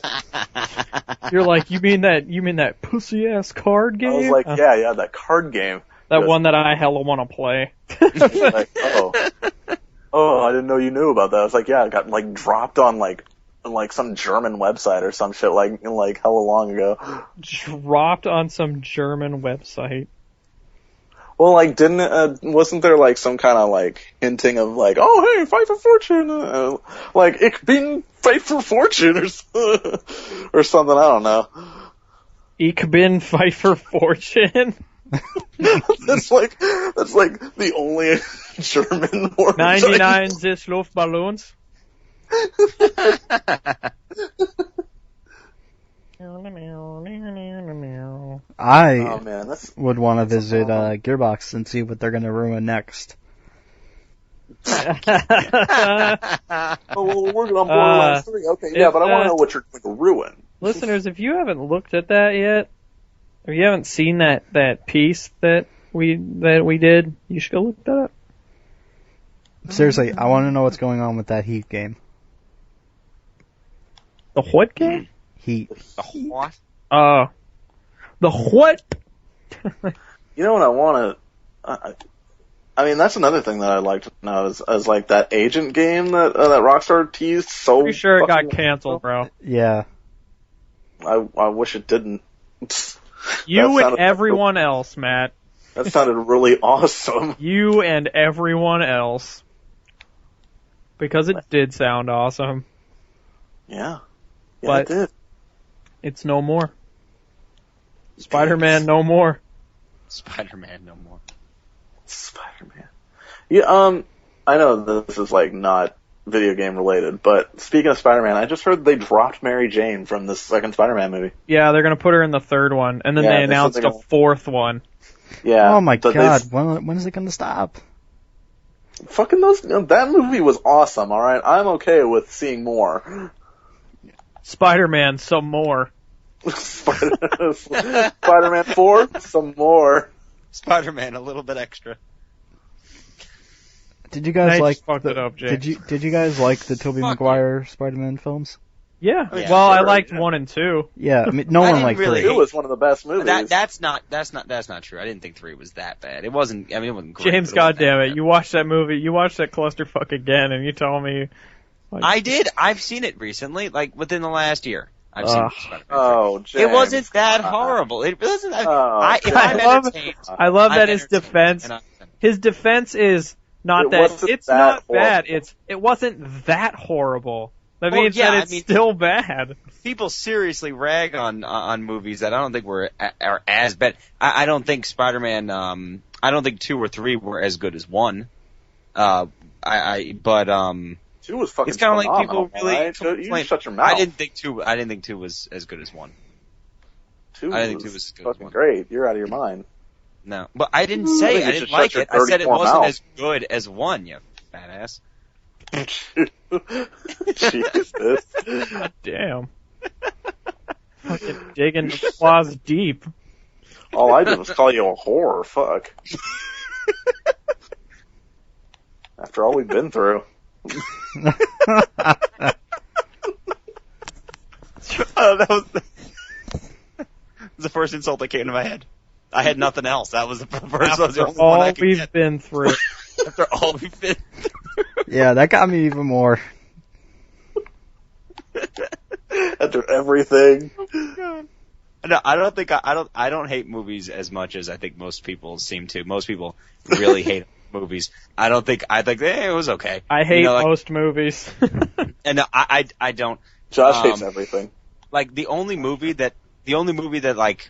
You're like, you mean that pussy ass card game? I was like, yeah, that card game. That one that I hella want to play. Like, I didn't know you knew about that. I was like, yeah, it got like dropped on like some German website or some shit like hella long ago. Dropped on some German website. Well, like, wasn't there like some kind of like hinting of like, oh hey, Fight for Fortune, like Ich bin Fight for Fortune or something? I don't know. Ich bin Fight for Fortune. that's like the only German word. 99 Zis Luftballons. I would want to visit Gearbox and see what they're going to ruin next. Well, we're working on Borderlands 3. Okay, yeah, but I want to know what you're going to ruin. Listeners, if you haven't looked at that yet, or you haven't seen that piece that we did, you should go look that up. Seriously, I want to know what's going on with that Heat game. The what game? Heat. The what? The what? You know what I want to... I mean, that's another thing that I'd like to know is like that agent game that Rockstar teased so... Pretty sure it got canceled, bro. Yeah. I wish it didn't. You and everyone else, Matt. That sounded really awesome. You and everyone else. Because it did sound awesome. Yeah. Yeah, But it did. It's no more. Spider-Man no more. Spider-Man no more. Spider-Man. Yeah, I know this is like not video game related, but speaking of Spider-Man, I just heard they dropped Mary Jane from the second Spider-Man movie. Yeah, they're gonna put her in the third one, and then Yeah, they they announced said a they're fourth one. Yeah. Oh my but god, when is it gonna stop? Fucking that movie was awesome, alright? I'm okay with seeing more. Spider-Man, some more. Spider-Man 4, some more. Spider-Man, a little bit extra. Did you guys fucked it up, James. Did you guys like the Tobey Maguire Spider-Man films? Yeah. Oh, yeah, well, sure, I liked yeah. 1 and 2. Yeah, I mean, no one liked really 3. It was one of the best movies. That's not true. I didn't think 3 was that bad. It wasn't great. James, goddammit, you watched that movie, you watched that clusterfuck again, and you tell me... I did. I've seen it recently, like within the last year. I've seen Spider-Man 3. Oh, James. It wasn't that horrible. It wasn't. Oh, I love that his defense is not that it's not bad. It wasn't that horrible. That means that it's still bad. People seriously rag on movies that I don't think are as bad. I don't think Spider-Man. I don't think 2 or 3 were as good as 1. But 2 was fucking it's kind of like phenomenal, people really right? complain. You shut your mouth. I didn't think 2 was as good as 1. 2 I didn't think 2 was as good as fucking 1. great. You're out of your mind. No, but I didn't say I didn't like it. I said it wasn't as good as 1. You fat ass. Jesus. God damn. Fucking digging the claws deep. All I did was call you a whore. Fuck. After all we've been through. That was the first insult that came to my head. I had nothing else. That was the first one. After all we've been through. After all we've been through. Yeah, that got me even more. After everything. No, I don't think I don't hate movies as much as I think most people seem to. Most people really hate movies. I think it was okay. I hate most movies. And I don't. Josh hates everything. Like the only movie that like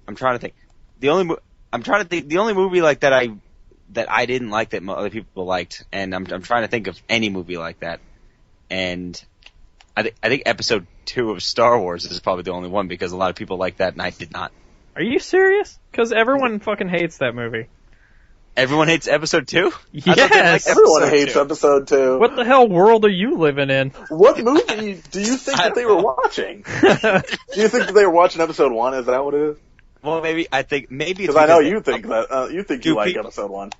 I'm trying to think. The only movie like that I didn't like that other people liked, and I'm trying to think of any movie like that. And I think Episode 2 of Star Wars is probably the only one because a lot of people like that and I did not. Are you serious? Because everyone fucking hates that movie. Everyone hates Episode 2? Yes! Everyone hates Episode 2. What the hell world are you living in? What movie do you think that they were watching? Do you think that they were watching Episode 1? Is that what it is? Well, maybe because I know you think that you like Episode 1.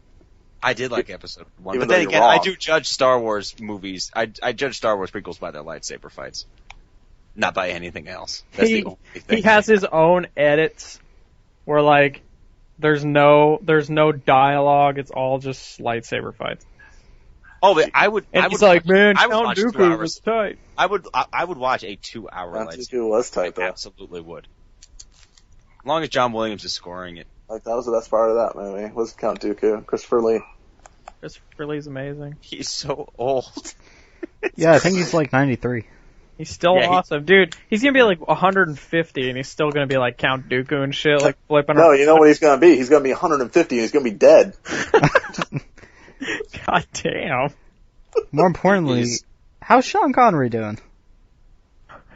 I did like Episode 1, Even but then though again, you're I wrong. do judge Star Wars movies. I judge Star Wars prequels by their lightsaber fights, not by anything else. That's the only thing. He has his own edits where like there's no dialogue. It's all just lightsaber fights. Oh, but I would. He's like, man, Count Dooku was tight. I would watch a 2-hour Count lightsaber. Dooku was tight, though. I absolutely would. As long as John Williams is scoring it. Like, that was the best part of that movie, was Count Dooku, Christopher Lee. Christopher Lee's amazing. He's so old. Yeah, I think he's like 93. He's still awesome. Dude, he's gonna be like 150 and he's still gonna be like Count Dooku and shit, like flipping No, you know what he's gonna be? He's gonna be 150 and he's gonna be dead. God damn. More importantly, how's Sean Connery doing?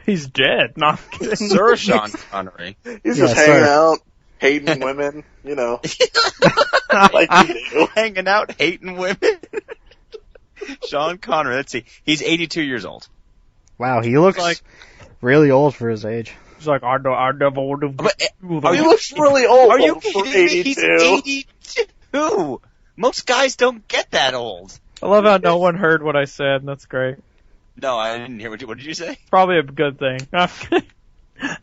He's dead. Not kidding. Sir Sean Connery. He's just hanging out, hating women, you know. Like you do. Hanging out, hating women. Sean Connery, let's see. He's 82 years old. Wow, he looks like really old for his age. He's like, I never would have. He looks really old Are you for kidding me? 82. He's 82. Most guys don't get that old. I love how no one heard what I said, and that's great. No, I didn't hear what did you say? Probably a good thing.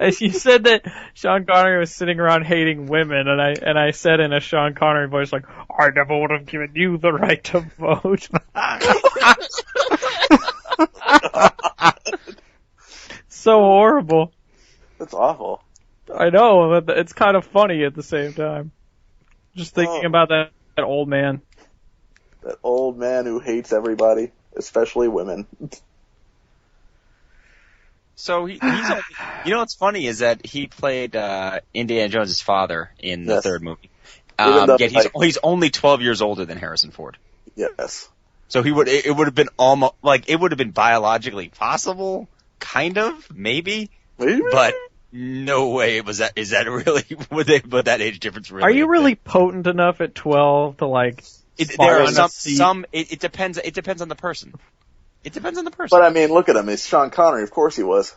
As you said that Sean Connery was sitting around hating women, and I said in a Sean Connery voice like, I never would have given you the right to vote. So horrible. That's awful. I know, but it's kind of funny at the same time. Just thinking about that old man. That old man who hates everybody, especially women. So he's only, you know what's funny is that he played Indiana Jones' father in the third movie. Yet he's only 12 years older than Harrison Ford. Yes. So it would have been almost like it would have been biologically possible, kind of, maybe. But no way is that really would that age difference really? Are you really potent enough at 12 to like? There are some. It depends. It depends on the person. It depends on the person. But I mean, look at him. It's Sean Connery. Of course he was.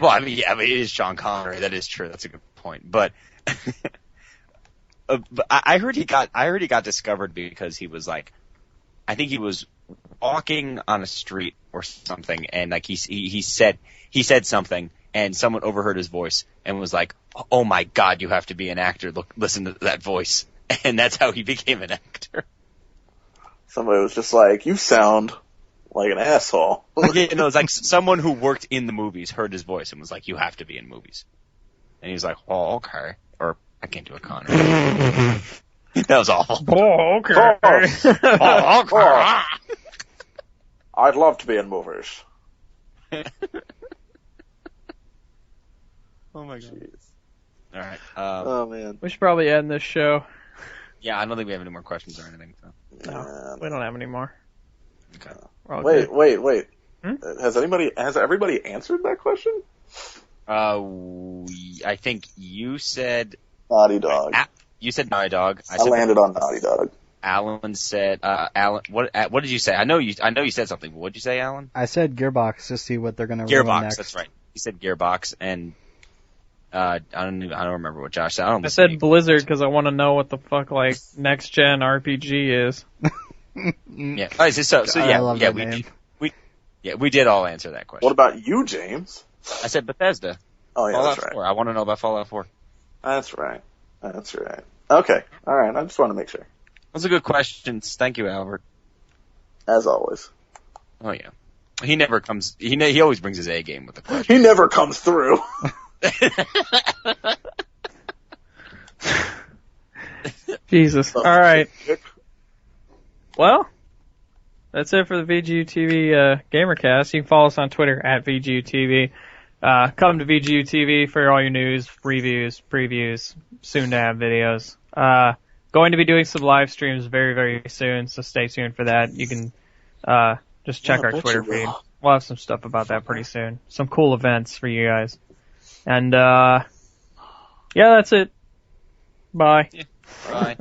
Well, I mean, it is Sean Connery. That is true. That's a good point. But, but I heard he got discovered because he was like, I think he was walking on a street or something, and like he said something, and someone overheard his voice and was like, "Oh my God, you have to be an actor. Listen to that voice," and that's how he became an actor. Somebody was just like, "You sound like an asshole." Yeah, no, it's like someone who worked in the movies heard his voice and was like, "You have to be in movies," and he was like, "Oh, okay." Or I can't do a Connor. That was awful. Oh, okay. Oh, okay. I'd love to be in movies. Oh my God. Jeez. All right. Oh man. We should probably end this show. Yeah, I don't think we have any more questions or anything. So. No, we don't have any more. Okay. Wait. Has everybody answered that question? I think you said Naughty Dog. You said Naughty Dog. I landed on Naughty Dog. Alan said, Alan, what did you say? I know you said something, but what did you say, Alan? I said Gearbox to see what they're going to Gearbox, ruin next. That's right. You said Gearbox, and I don't remember what Josh said. I said Blizzard because I want to know what the fuck like next gen RPG is. Yeah. All right, so yeah, I love that name. we did all answer that question. What about you, James? I said Bethesda. Oh yeah, Fallout that's right. 4. I want to know about Fallout 4. That's right. Okay. All right. I just want to make sure. Those are good questions. Thank you, Albert. As always. Oh yeah. He never comes. He always brings his A game with the questions. He never comes through. Jesus. All right. Well, that's it for the VGU.TV GamerCast. You can follow us on Twitter at VGU.TV. Come to VGU.TV for all your news, reviews, previews, soon to have videos. Going to be doing some live streams very, very soon, so stay tuned for that. You can just check our Twitter feed. We'll have some stuff about that pretty soon. Some cool events for you guys. And yeah, that's it. Bye. Yeah. Bye.